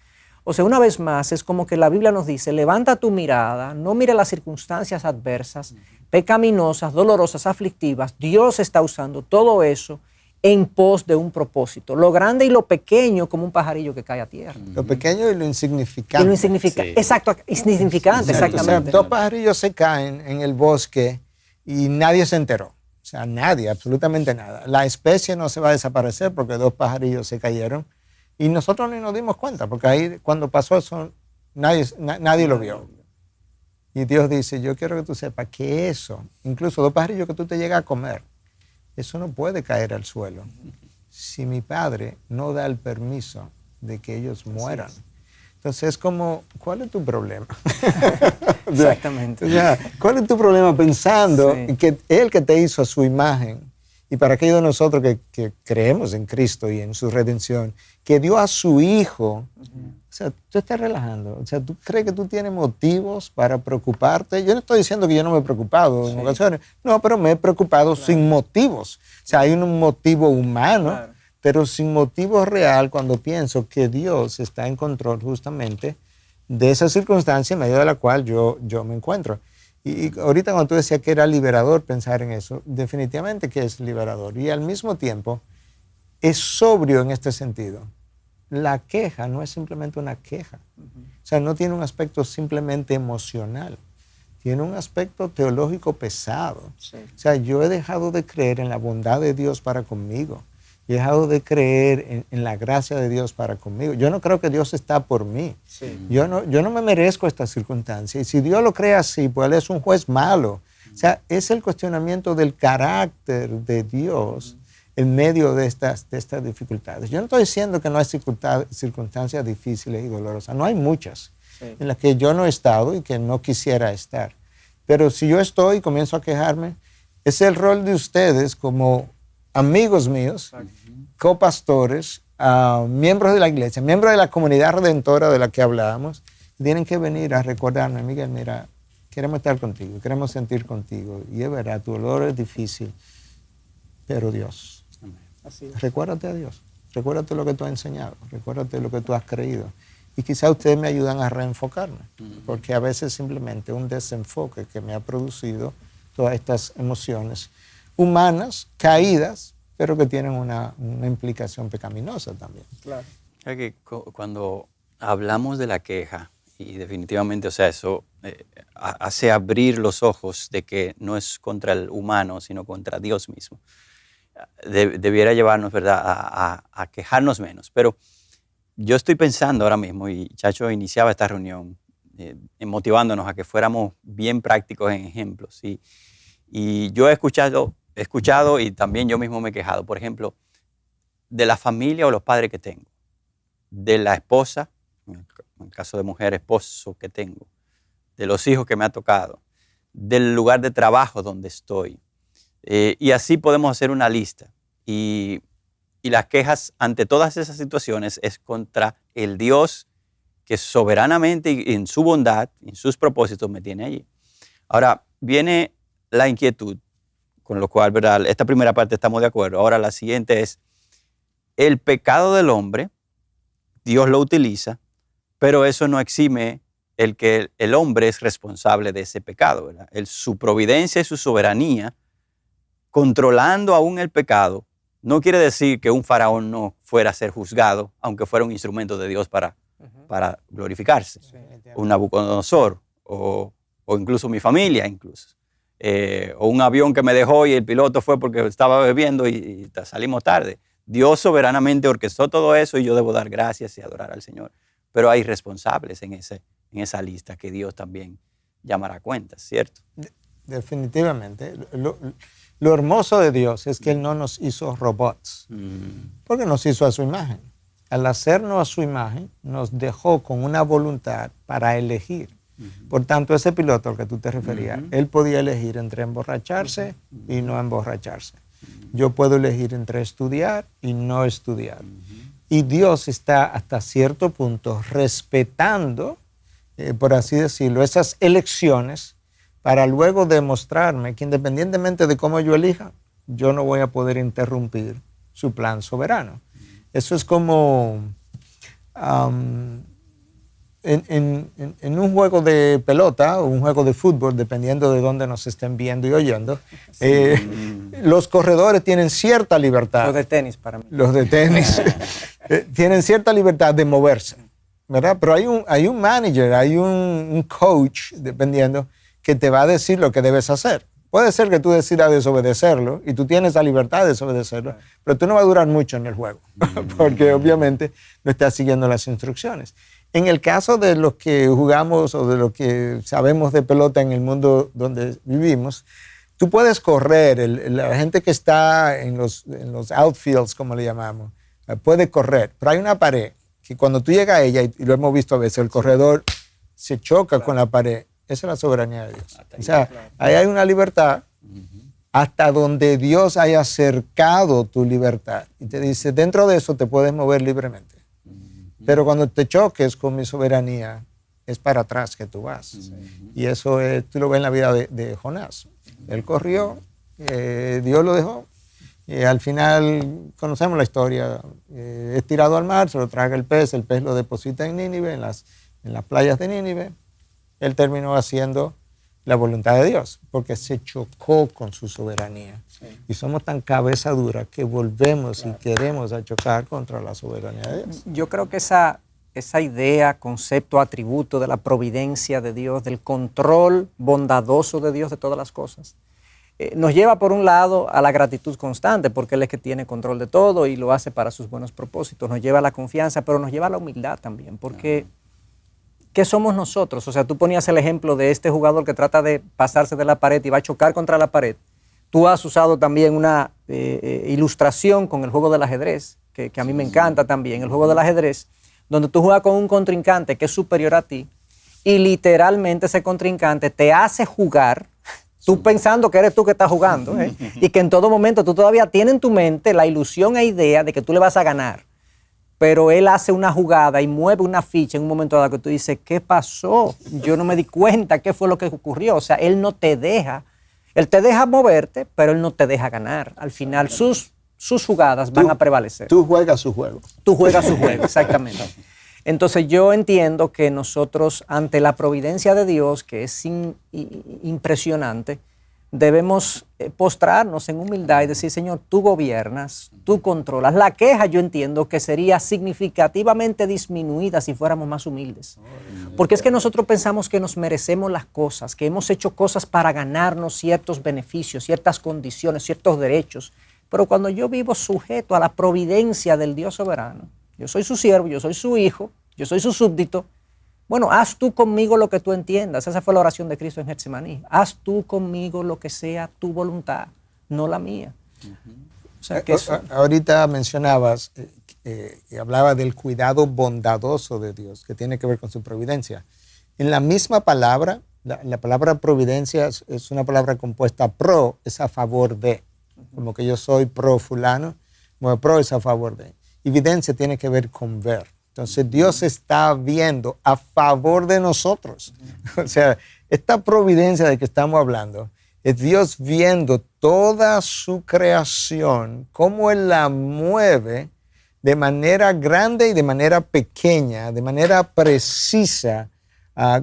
O sea, una vez más, es como que la Biblia nos dice, levanta tu mirada, no mire las circunstancias adversas, pecaminosas, dolorosas, aflictivas. Dios está usando todo eso en pos de un propósito. Lo grande y lo pequeño como un pajarillo que cae a tierra. Lo pequeño y lo insignificante. Y lo insignificante. Sí. Exacto, insignificante, exactamente. O sea, 2 pajarillos se caen en el bosque y nadie se enteró. O sea, nadie, absolutamente nada. La especie no se va a desaparecer porque 2 pajarillos se cayeron y nosotros ni nos dimos cuenta, porque ahí cuando pasó eso nadie lo vio. Y Dios dice, yo quiero que tú sepas que eso, incluso 2 pajarillos que tú te llegas a comer, eso no puede caer al suelo si mi Padre no da el permiso de que ellos mueran. Entonces es como, ¿cuál es tu problema? Exactamente. O sea, ¿cuál es tu problema pensando que Él que te hizo a su imagen, y para aquellos de nosotros que creemos en Cristo y en su redención, que dio a su Hijo, o sea, tú estás relajando, o sea, ¿tú crees que tú tienes motivos para preocuparte? Yo no estoy diciendo que yo no me he preocupado en ocasiones, no, pero me he preocupado sin motivos. O sea, hay un motivo humano, pero sin motivo real cuando pienso que Dios está en control justamente de esa circunstancia en medio de la cual yo me encuentro. Y ahorita cuando tú decías que era liberador pensar en eso, definitivamente que es liberador. Y al mismo tiempo es sobrio en este sentido. La queja no es simplemente una queja. O sea, no tiene un aspecto simplemente emocional. Tiene un aspecto teológico pesado. Sí. O sea, yo he dejado de creer en la bondad de Dios para conmigo. He dejado de creer en la gracia de Dios para conmigo. Yo no creo que Dios está por mí. Sí. Yo no me merezco esta circunstancia. Y si Dios lo cree así, pues Él es un juez malo. O sea, es el cuestionamiento del carácter de Dios en medio de estas dificultades. Yo no estoy diciendo que no hay circunstancias difíciles y dolorosas. No hay muchas en las que yo no he estado y que no quisiera estar. Pero si yo estoy y comienzo a quejarme, es el rol de ustedes como amigos míos, copastores, miembros de la iglesia, miembros de la comunidad redentora de la que hablábamos, tienen que venir a recordarme, Miguel, mira, queremos estar contigo, queremos sentir contigo. Y es verdad, tu dolor es difícil, pero Dios. Así es. Recuérdate a Dios, recuérdate lo que tú has enseñado, recuérdate lo que tú has creído. Y quizá ustedes me ayudan a reenfocarme, porque a veces simplemente un desenfoque que me ha producido todas estas emociones humanas, caídas, pero que tienen una implicación pecaminosa también. Claro. Es que cuando hablamos de la queja, y definitivamente, o sea, eso hace abrir los ojos de que no es contra el humano, sino contra Dios mismo. Debiera llevarnos, ¿verdad?, a quejarnos menos. Pero yo estoy pensando ahora mismo, y Chacho iniciaba esta reunión motivándonos a que fuéramos bien prácticos en ejemplos. Y yo he escuchado y también yo mismo me he quejado, por ejemplo, de la familia o los padres que tengo, de la esposa, en el caso de mujer, esposo que tengo, de los hijos que me ha tocado, del lugar de trabajo donde estoy. Y así podemos hacer una lista. Y las quejas ante todas esas situaciones es contra el Dios que soberanamente y en su bondad, en sus propósitos me tiene allí. Ahora viene la inquietud, con lo cual, ¿verdad?, esta primera parte estamos de acuerdo. Ahora la siguiente es, el pecado del hombre, Dios lo utiliza, pero eso no exime el que el hombre es responsable de ese pecado, ¿verdad? Su providencia y su soberanía, controlando aún el pecado, no quiere decir que un faraón no fuera a ser juzgado, aunque fuera un instrumento de Dios para glorificarse. Sí, un Nabucodonosor, o incluso mi familia, incluso. O un avión que me dejó y el piloto fue porque estaba bebiendo y salimos tarde. Dios soberanamente orquestó todo eso y yo debo dar gracias y adorar al Señor. Pero hay responsables en esa lista que Dios también llamará a cuentas, ¿cierto? Definitivamente. Lo hermoso de Dios es que Él no nos hizo robots, porque nos hizo a su imagen. Al hacernos a su imagen, nos dejó con una voluntad para elegir. Por tanto, ese piloto al que tú te referías, él podía elegir entre emborracharse y no emborracharse. Yo puedo elegir entre estudiar y no estudiar. Y Dios está hasta cierto punto respetando, por así decirlo, esas elecciones para luego demostrarme que independientemente de cómo yo elija, yo no voy a poder interrumpir su plan soberano. Eso es como en un juego de pelota o un juego de fútbol, dependiendo de dónde nos estén viendo y oyendo, los corredores tienen cierta libertad. Los de tenis para mí. Los de tenis tienen cierta libertad de moverse, ¿verdad? Pero hay un manager, hay un coach, dependiendo, que te va a decir lo que debes hacer. Puede ser que tú decidas desobedecerlo y tú tienes la libertad de desobedecerlo, pero tú no vas a durar mucho en el juego, porque obviamente no estás siguiendo las instrucciones. En el caso de los que jugamos o de los que sabemos de pelota en el mundo donde vivimos, tú puedes correr, la gente que está en los outfields, como le llamamos, puede correr, pero hay una pared que cuando tú llegas a ella, y lo hemos visto a veces, el corredor se choca con la pared. Esa es la soberanía de Dios. O sea, ahí hay una libertad hasta donde Dios haya acercado tu libertad. Y te dice, dentro de eso te puedes mover libremente. Pero cuando te choques con mi soberanía, es para atrás que tú vas. Y eso tú lo ves en la vida de Jonás. Él corrió, Dios lo dejó. Y al final conocemos la historia. Es tirado al mar, se lo traga el pez lo deposita en Nínive, en las playas de Nínive. Él terminó haciendo la voluntad de Dios, porque se chocó con su soberanía. Sí. Y somos tan cabeza dura que volvemos y queremos a chocar contra la soberanía de Dios. Yo creo que esa idea, concepto, atributo de la providencia de Dios, del control bondadoso de Dios de todas las cosas, nos lleva por un lado a la gratitud constante, porque Él es que tiene control de todo y lo hace para sus buenos propósitos. Nos lleva a la confianza, pero nos lleva a la humildad también, porque ¿qué somos nosotros? O sea, tú ponías el ejemplo de este jugador que trata de pasarse de la pared y va a chocar contra la pared. Tú has usado también una ilustración con el juego del ajedrez, que a mí me encanta también, el juego del ajedrez, donde tú juegas con un contrincante que es superior a ti y literalmente ese contrincante te hace jugar, tú pensando que eres tú que estás jugando, y que en todo momento tú todavía tienes en tu mente la ilusión e idea de que tú le vas a ganar. Pero él hace una jugada y mueve una ficha en un momento dado que tú dices, ¿qué pasó? Yo no me di cuenta qué fue lo que ocurrió. O sea, él no te deja, él te deja moverte, pero él no te deja ganar. Al final sus jugadas van a prevalecer. Tú juegas su juego. Tú juegas su juego, exactamente. Entonces yo entiendo que nosotros, ante la providencia de Dios, que es impresionante, debemos postrarnos en humildad y decir, Señor, tú gobiernas, tú controlas. La queja yo entiendo que sería significativamente disminuida si fuéramos más humildes. Porque es que nosotros pensamos que nos merecemos las cosas, que hemos hecho cosas para ganarnos ciertos beneficios, ciertas condiciones, ciertos derechos. Pero cuando yo vivo sujeto a la providencia del Dios soberano, yo soy su siervo, yo soy su hijo, yo soy su súbdito. Bueno, haz tú conmigo lo que tú entiendas. Esa fue la oración de Cristo en Getsemaní. Haz tú conmigo lo que sea tu voluntad, no la mía. O sea, que ahorita mencionabas y hablaba del cuidado bondadoso de Dios, que tiene que ver con su providencia. En la misma palabra, la palabra providencia es una palabra compuesta pro, es a favor de. Como que yo soy pro fulano, bueno, pro es a favor de. Evidencia tiene que ver con ver. Entonces Dios está viendo a favor de nosotros. O sea, esta providencia de que estamos hablando es Dios viendo toda su creación, cómo Él la mueve de manera grande y de manera pequeña, de manera precisa,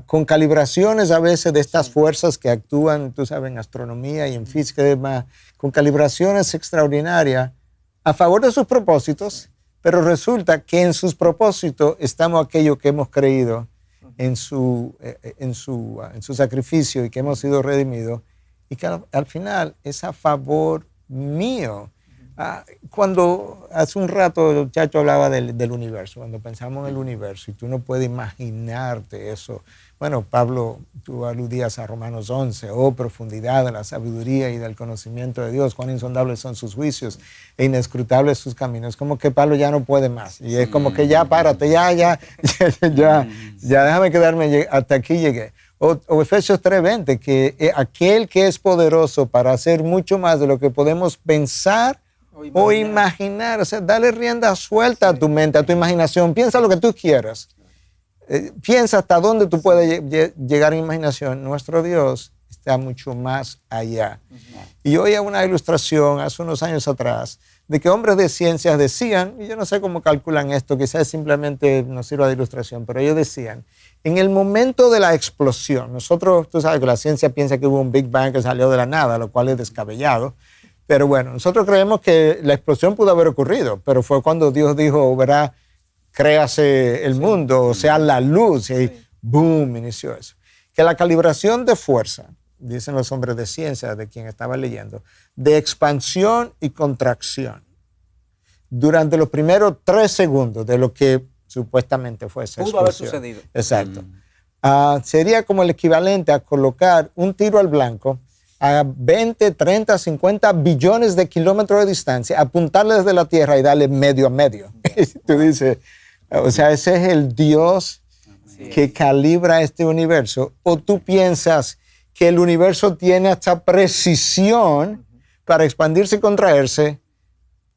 con calibraciones a veces de estas fuerzas que actúan, tú sabes, en astronomía y en física y demás, con calibraciones extraordinarias a favor de sus propósitos. Pero resulta que en sus propósitos estamos aquello que hemos creído en su sacrificio y que hemos sido redimidos, y que al final es a favor mío. Cuando hace un rato el muchacho hablaba del universo, cuando pensamos en el universo y tú no puedes imaginarte eso. Bueno, Pablo, tú aludías a Romanos 11, profundidad de la sabiduría y del conocimiento de Dios, cuán insondables son sus juicios e inescrutables sus caminos. Como que Pablo ya no puede más y es como que ya párate, ya, déjame quedarme, hasta aquí llegué. O Efesios 3:20, que aquel que es poderoso para hacer mucho más de lo que podemos pensar o imaginar, o sea, dale rienda suelta a tu mente, a tu imaginación, piensa lo que tú quieras. Piensa hasta dónde tú puedes llegar en imaginación. Nuestro Dios está mucho más allá. Y oía una ilustración hace unos años atrás de que hombres de ciencias decían, y yo no sé cómo calculan esto, quizás simplemente nos sirva de ilustración, pero ellos decían, en el momento de la explosión, nosotros, tú sabes que la ciencia piensa que hubo un Big Bang que salió de la nada, lo cual es descabellado, pero bueno, nosotros creemos que la explosión pudo haber ocurrido, pero fue cuando Dios dijo, verá, créase el mundo, o sea, la luz, y boom, inició eso. Que la calibración de fuerza, dicen los hombres de ciencia, de quien estaba leyendo, de expansión y contracción, durante los primeros 3 segundos de lo que supuestamente fue esa explosión. Pudo haber sucedido. Exacto. Sería como el equivalente a colocar un tiro al blanco a 20, 30, 50 billones de kilómetros de distancia, apuntarle desde la Tierra y darle medio a medio. Tú dices, O sea, ese es el Dios que calibra este universo. ¿O tú piensas que el universo tiene hasta precisión para expandirse y contraerse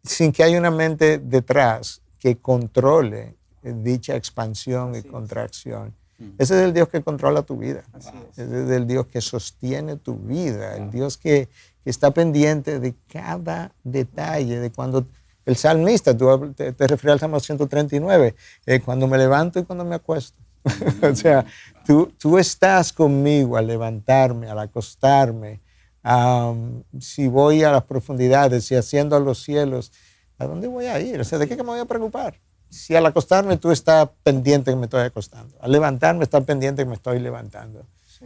sin que haya una mente detrás que controle dicha expansión y contracción? Ese es el Dios que controla tu vida. Ese es el Dios que sostiene tu vida, el Dios que está pendiente de cada detalle, de cuando el salmista, tú te refieres al Salmo 139, cuando me levanto y cuando me acuesto. O sea, tú estás conmigo al levantarme, al acostarme, si voy a las profundidades, si asciendo a los cielos, ¿a dónde voy a ir? O sea, ¿de qué me voy a preocupar? Si al acostarme tú estás pendiente que me estoy acostando, al levantarme estás pendiente que me estoy levantando. Sí.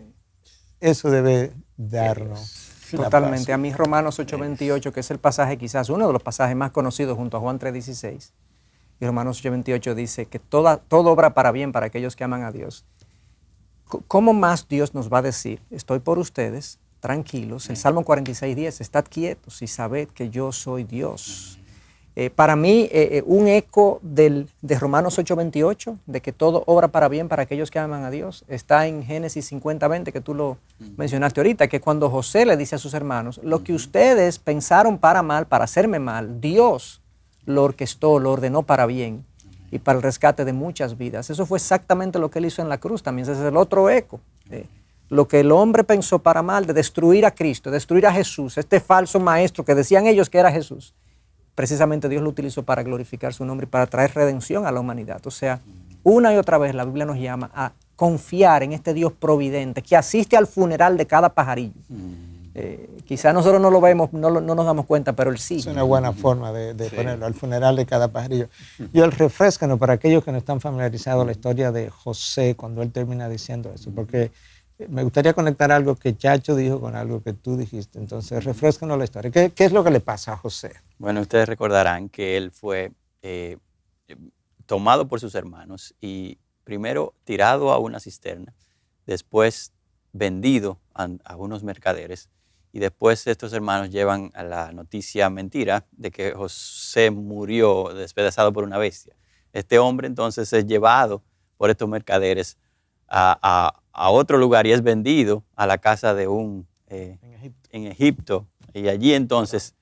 Eso debe darnos totalmente. A mí Romanos 8:28, que es el pasaje quizás uno de los pasajes más conocidos junto a Juan 3:16, y Romanos 8:28 dice que todo obra para bien para aquellos que aman a Dios. ¿Cómo más Dios nos va a decir, estoy por ustedes, tranquilos? El Salmo 46:10, estad quietos y sabed que yo soy Dios. Para mí, un eco de Romanos 8:28, de que todo obra para bien para aquellos que aman a Dios, está en Génesis 50:20, que tú lo mencionaste ahorita, que cuando José le dice a sus hermanos, lo que ustedes pensaron para mal, para hacerme mal, Dios lo orquestó, lo ordenó para bien y para el rescate de muchas vidas. Eso fue exactamente lo que él hizo en la cruz también. Ese es el otro eco. Lo que el hombre pensó para mal, de destruir a Cristo, destruir a Jesús, este falso maestro que decían ellos que era Jesús, precisamente Dios lo utilizó para glorificar su nombre y para traer redención a la humanidad. O sea, una y otra vez la Biblia nos llama a confiar en este Dios providente que asiste al funeral de cada pajarillo. Quizás nosotros no lo vemos, no nos damos cuenta, pero Él sí. Es una buena forma de ponerlo, al funeral de cada pajarillo. Y el refrescano para aquellos que no están familiarizados la historia de José cuando él termina diciendo eso, porque me gustaría conectar algo que Chacho dijo con algo que tú dijiste. Entonces, refrescanos la historia. ¿Qué es lo que le pasa a José? Bueno, ustedes recordarán que él fue tomado por sus hermanos y primero tirado a una cisterna, después vendido a unos mercaderes y después estos hermanos llevan a la noticia mentira de que José murió despedazado por una bestia. Este hombre entonces es llevado por estos mercaderes a otro lugar y es vendido a la casa de en Egipto. Y allí entonces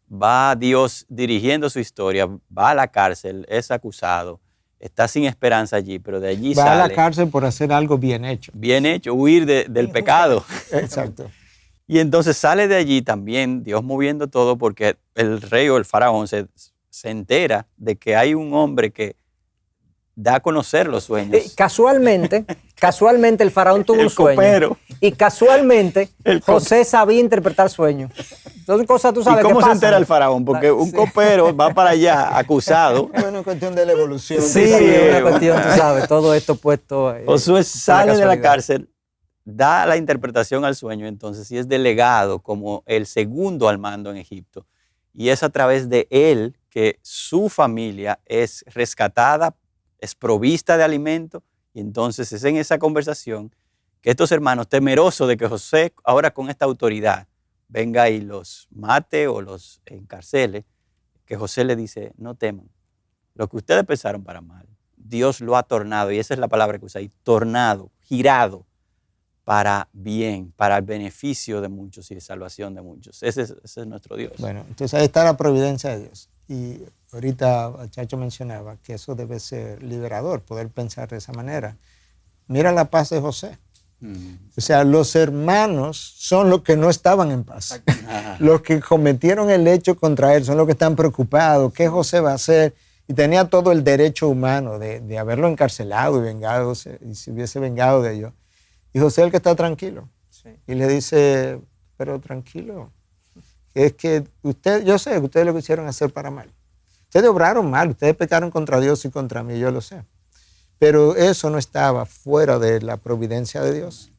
va Dios dirigiendo su historia, va a la cárcel, es acusado, está sin esperanza allí, pero de allí sale. Va a la cárcel por hacer algo bien hecho. Bien hecho, huir del pecado. Exacto. Y entonces sale de allí también, Dios moviendo todo, porque el rey o el faraón se entera de que hay un hombre que da a conocer los sueños. Casualmente el faraón tuvo un sueño. Copero. Y casualmente José sabía interpretar sueños. Entonces, cosas tú sabes. ¿Y cómo se entera el faraón? Porque un copero va para allá acusado. Es una cuestión de la evolución. Sí, es una cuestión, tú sabes, todo esto puesto. Josué sale de la cárcel, da la interpretación al sueño, entonces, y es delegado como el segundo al mando en Egipto. Y es a través de él que su familia es rescatada, es provista de alimento, y entonces es en esa conversación que estos hermanos, temerosos de que José, ahora con esta autoridad, venga y los mate o los encarcele, que José le dice, no teman, lo que ustedes pensaron para mal, Dios lo ha tornado, y esa es la palabra que usa ahí, tornado, girado, para bien, para el beneficio de muchos y de salvación de muchos. Ese es nuestro Dios. Bueno, entonces ahí está la providencia de Dios. Y ahorita Chacho mencionaba que eso debe ser liberador, poder pensar de esa manera. Mira la paz de José. O sea, los hermanos son los que no estaban en paz. Los que cometieron el hecho contra él son los que están preocupados. ¿Qué José va a hacer? Y tenía todo el derecho humano de haberlo encarcelado y vengado, y se hubiese vengado de ellos. Y José es el que está tranquilo. Sí. Y le dice, pero tranquilo, es que yo sé que ustedes lo quisieron hacer para mal. Ustedes obraron mal, ustedes pecaron contra Dios y contra mí, yo lo sé. Pero eso no estaba fuera de la providencia de Dios.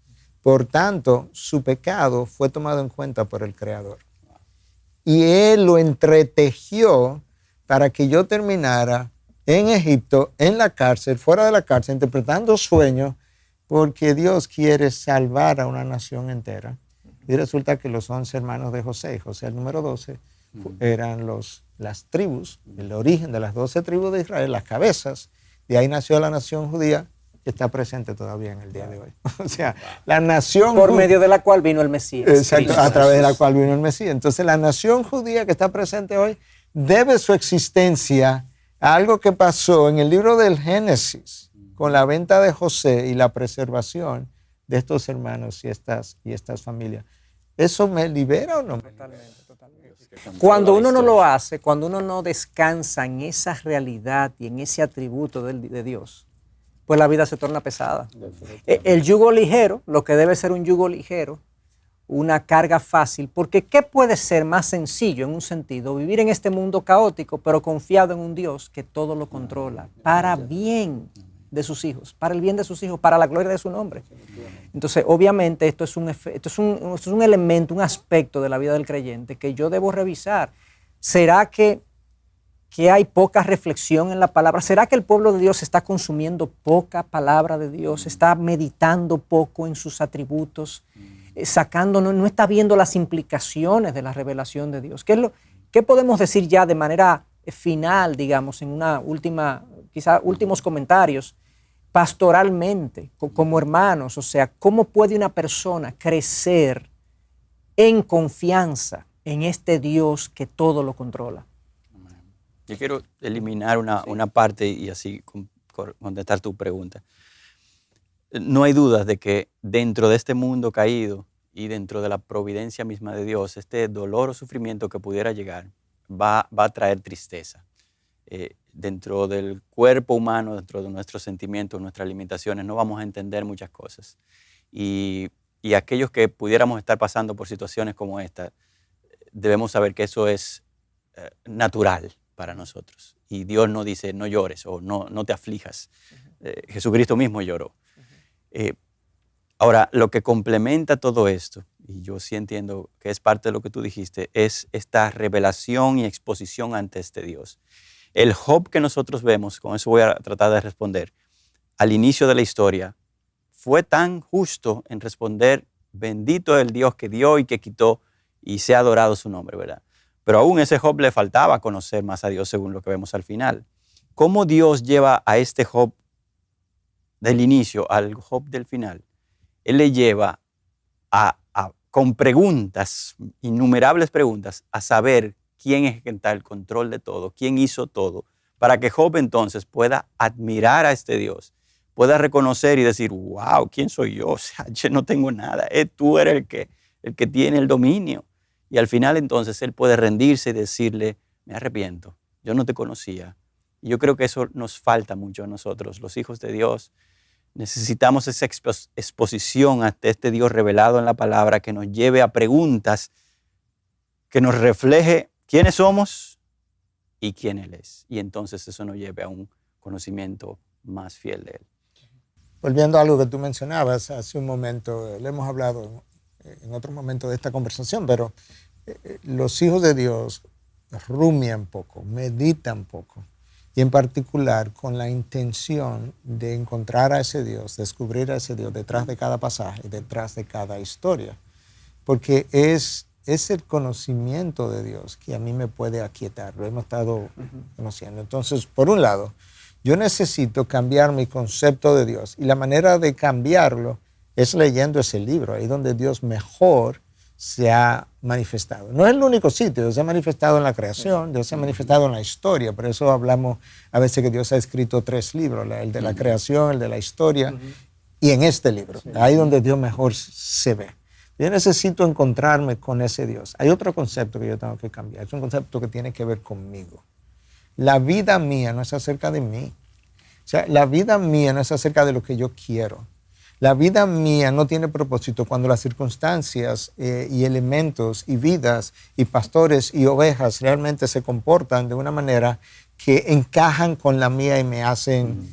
Por tanto, su pecado fue tomado en cuenta por el Creador. Y Él lo entretejió para que yo terminara en Egipto, en la cárcel, fuera de la cárcel, interpretando sueños, porque Dios quiere salvar a una nación entera. Y resulta que los 11 hermanos de José, José el número 12, eran las tribus, el origen de las 12 tribus de Israel, las cabezas De ahí nació la nación judía, que está presente todavía en el día de hoy. O sea, la nación por medio de la cual vino el Mesías. Exacto, a través de la cual vino el Mesías. Entonces, la nación judía que está presente hoy debe su existencia a algo que pasó en el libro del Génesis, con la venta de José y la preservación de estos hermanos y estas familias. ¿Eso me libera o no? Totalmente. Cuando uno no lo hace, cuando uno no descansa en esa realidad y en ese atributo de Dios, pues la vida se torna pesada. El yugo ligero, lo que debe ser un yugo ligero, una carga fácil, porque ¿qué puede ser más sencillo en un sentido? Vivir en este mundo caótico, pero confiado en un Dios que todo lo controla, para bien de sus hijos, para el bien de sus hijos, para la gloria de su nombre. Entonces, obviamente, esto es un elemento, un aspecto de la vida del creyente que yo debo revisar. ¿Será que hay poca reflexión en la palabra? ¿Será que el pueblo de Dios está consumiendo poca palabra de Dios? ¿Está meditando poco en sus atributos? No está viendo las implicaciones de la revelación de Dios. ¿Qué podemos decir ya de manera final, digamos, en una quizá últimos comentarios, pastoralmente, como hermanos? O sea, ¿cómo puede una persona crecer en confianza en este Dios que todo lo controla? Yo quiero eliminar una parte y así contestar tu pregunta. No hay dudas de que dentro de este mundo caído y dentro de la providencia misma de Dios, este dolor o sufrimiento que pudiera llegar va a traer tristeza. Dentro del cuerpo humano, dentro de nuestros sentimientos, nuestras limitaciones, no vamos a entender muchas cosas. Y aquellos que pudiéramos estar pasando por situaciones como esta, debemos saber que eso es natural para nosotros. Y Dios no dice no llores o no te aflijas. Jesucristo mismo lloró. Ahora, lo que complementa todo esto, y yo sí entiendo que es parte de lo que tú dijiste, es esta revelación y exposición ante este Dios. El Job que nosotros vemos, con eso voy a tratar de responder, al inicio de la historia, fue tan justo en responder, bendito el Dios que dio y que quitó, y sea adorado su nombre, ¿verdad? Pero aún a ese Job le faltaba conocer más a Dios, según lo que vemos al final. ¿Cómo Dios lleva a este Job del inicio al Job del final? Él le lleva con preguntas, innumerables preguntas, a saber quién es el que está al control de todo, quién hizo todo, para que Job entonces pueda admirar a este Dios, pueda reconocer y decir, wow, ¿quién soy yo? O sea, yo no tengo nada, tú eres el que tiene el dominio. Y al final entonces él puede rendirse y decirle, me arrepiento, yo no te conocía. Y yo creo que eso nos falta mucho a nosotros, los hijos de Dios. Necesitamos esa exposición ante este Dios revelado en la palabra que nos lleve a preguntas, que nos refleje quiénes somos y quién Él es. Y entonces eso nos lleve a un conocimiento más fiel de Él. Volviendo a algo que tú mencionabas hace un momento, le hemos hablado en otro momento de esta conversación, pero los hijos de Dios rumian poco, meditan poco. Y en particular con la intención de encontrar a ese Dios, descubrir a ese Dios detrás de cada pasaje, detrás de cada historia. Porque es el conocimiento de Dios que a mí me puede aquietar. Lo hemos estado conociendo. Entonces, por un lado, yo necesito cambiar mi concepto de Dios. Y la manera de cambiarlo es leyendo ese libro, ahí donde Dios mejor se ha manifestado. No es el único sitio, Dios se ha manifestado en la creación, Dios se ha manifestado en la historia, por eso hablamos a veces que Dios ha escrito 3 libros, el de la creación, el de la historia y en este libro, ahí donde Dios mejor se ve. Yo necesito encontrarme con ese Dios. Hay otro concepto que yo tengo que cambiar, es un concepto que tiene que ver conmigo. La vida mía no es acerca de mí, o sea, la vida mía no es acerca de lo que yo quiero. La vida mía no tiene propósito cuando las circunstancias y elementos y vidas y pastores y ovejas realmente se comportan de una manera que encajan con la mía y me hacen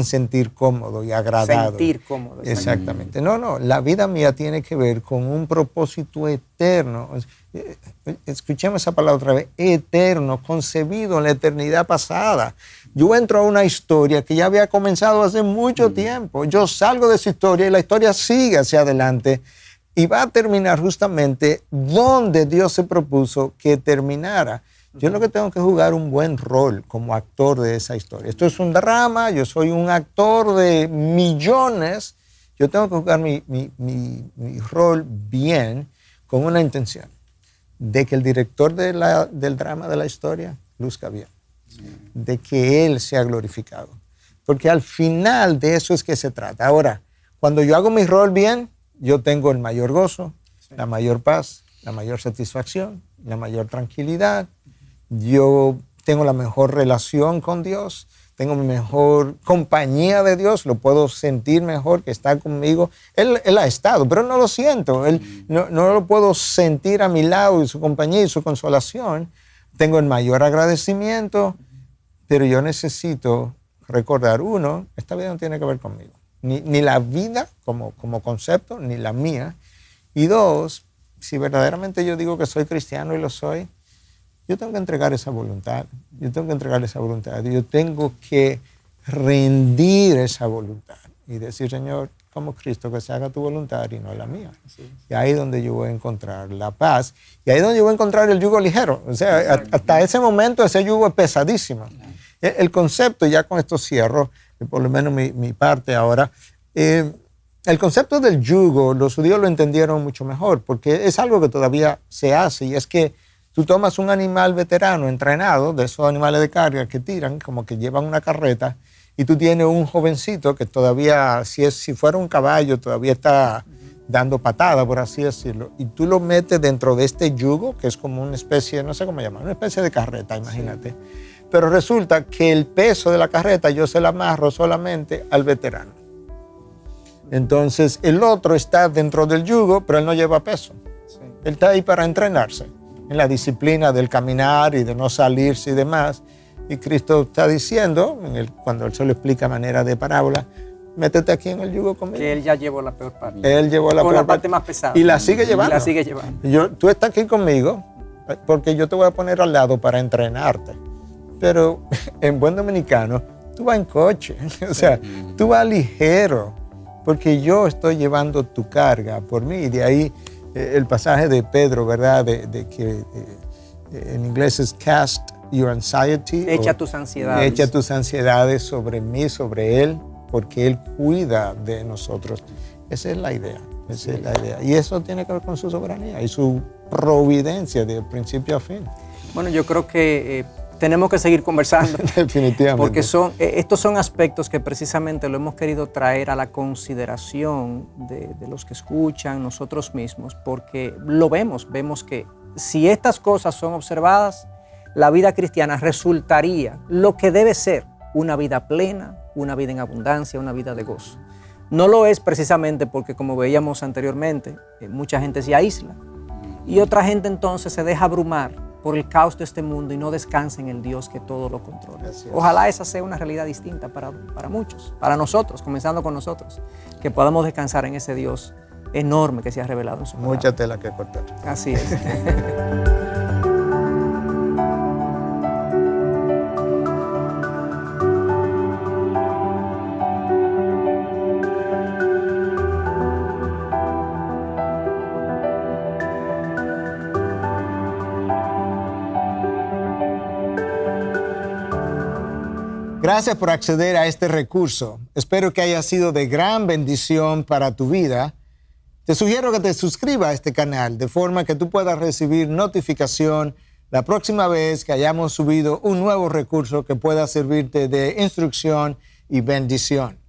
sentir cómodo y agradado. Sentir cómodo. Exactamente. No, la vida mía tiene que ver con un propósito eterno. Escuchemos esa palabra otra vez, eterno, concebido en la eternidad pasada. Yo entro a una historia que ya había comenzado hace mucho tiempo. Yo salgo de esa historia y la historia sigue hacia adelante y va a terminar justamente donde Dios se propuso que terminara. Yo lo que tengo que jugar un buen rol como actor de esa historia. Esto es un drama, yo soy un actor de millones, yo tengo que jugar mi rol bien con una intención de que el director del drama de la historia luzca bien, de que él sea glorificado. Porque al final de eso es que se trata. Ahora, cuando yo hago mi rol bien, yo tengo el mayor gozo, la mayor paz, la mayor satisfacción, la mayor tranquilidad. Yo tengo la mejor relación con Dios, tengo mi mejor compañía de Dios, lo puedo sentir mejor que está conmigo. Él ha estado, pero no lo siento. No lo puedo sentir a mi lado y su compañía y su consolación. Tengo el mayor agradecimiento, pero yo necesito recordar, uno, esta vida no tiene que ver conmigo. Ni la vida como concepto, ni la mía. Y dos, si verdaderamente yo digo que soy cristiano y lo soy, yo tengo que entregar esa voluntad. Yo tengo que rendir esa voluntad y decir, Señor, como Cristo, que se haga tu voluntad y no la mía. Y ahí es donde yo voy a encontrar la paz. Y ahí es donde yo voy a encontrar el yugo ligero. O sea, hasta ese momento ese yugo es pesadísimo. El concepto, ya con esto cierro, por lo menos mi parte ahora, el concepto del yugo, los judíos lo entendieron mucho mejor, porque es algo que todavía se hace, y es que tú tomas un animal veterano, entrenado, de esos animales de carga que tiran, como que llevan una carreta, y tú tienes un jovencito que todavía, si fuera un caballo, todavía está dando patada, por así decirlo, y tú lo metes dentro de este yugo, que es como una especie, no sé cómo llamar, una especie de carreta, imagínate. Sí. Pero resulta que el peso de la carreta yo se la amarro solamente al veterano. Entonces el otro está dentro del yugo, pero él no lleva peso. Sí. Él está ahí para entrenarse en la disciplina del caminar y de no salirse y demás. Y Cristo está diciendo, cuando él se lo explica a manera de parábola, métete aquí en el yugo conmigo. Que él ya llevó la peor parte. Él llevó la peor parte más pesada. Y la sigue llevando. Y la sigue llevando. Tú estás aquí conmigo porque yo te voy a poner al lado para entrenarte. Pero en buen dominicano, tú vas en coche. O sea, tú vas ligero. Porque yo estoy llevando tu carga por mí. Y de ahí el pasaje de Pedro, ¿verdad? De que en inglés es cast your anxiety. Echa tus ansiedades. Echa tus ansiedades sobre mí, sobre Él, porque Él cuida de nosotros. Esa es la idea. Esa es la idea. Y eso tiene que ver con su soberanía y su providencia de principio a fin. Bueno, yo creo que tenemos que seguir conversando. Definitivamente. Porque estos son aspectos que precisamente lo hemos querido traer a la consideración de los que escuchan, nosotros mismos, porque lo vemos que si estas cosas son observadas, la vida cristiana resultaría lo que debe ser una vida plena, una vida en abundancia, una vida de gozo. No lo es precisamente porque, como veíamos anteriormente, mucha gente se aísla y otra gente entonces se deja abrumar por el caos de este mundo y no descansa en el Dios que todo lo controla. Ojalá esa sea una realidad distinta para muchos, para nosotros, comenzando con nosotros, que podamos descansar en ese Dios enorme que se ha revelado en su palabra. Mucha tela que cortar. Así es. Gracias por acceder a este recurso. Espero que haya sido de gran bendición para tu vida. Te sugiero que te suscribas a este canal de forma que tú puedas recibir notificación la próxima vez que hayamos subido un nuevo recurso que pueda servirte de instrucción y bendición.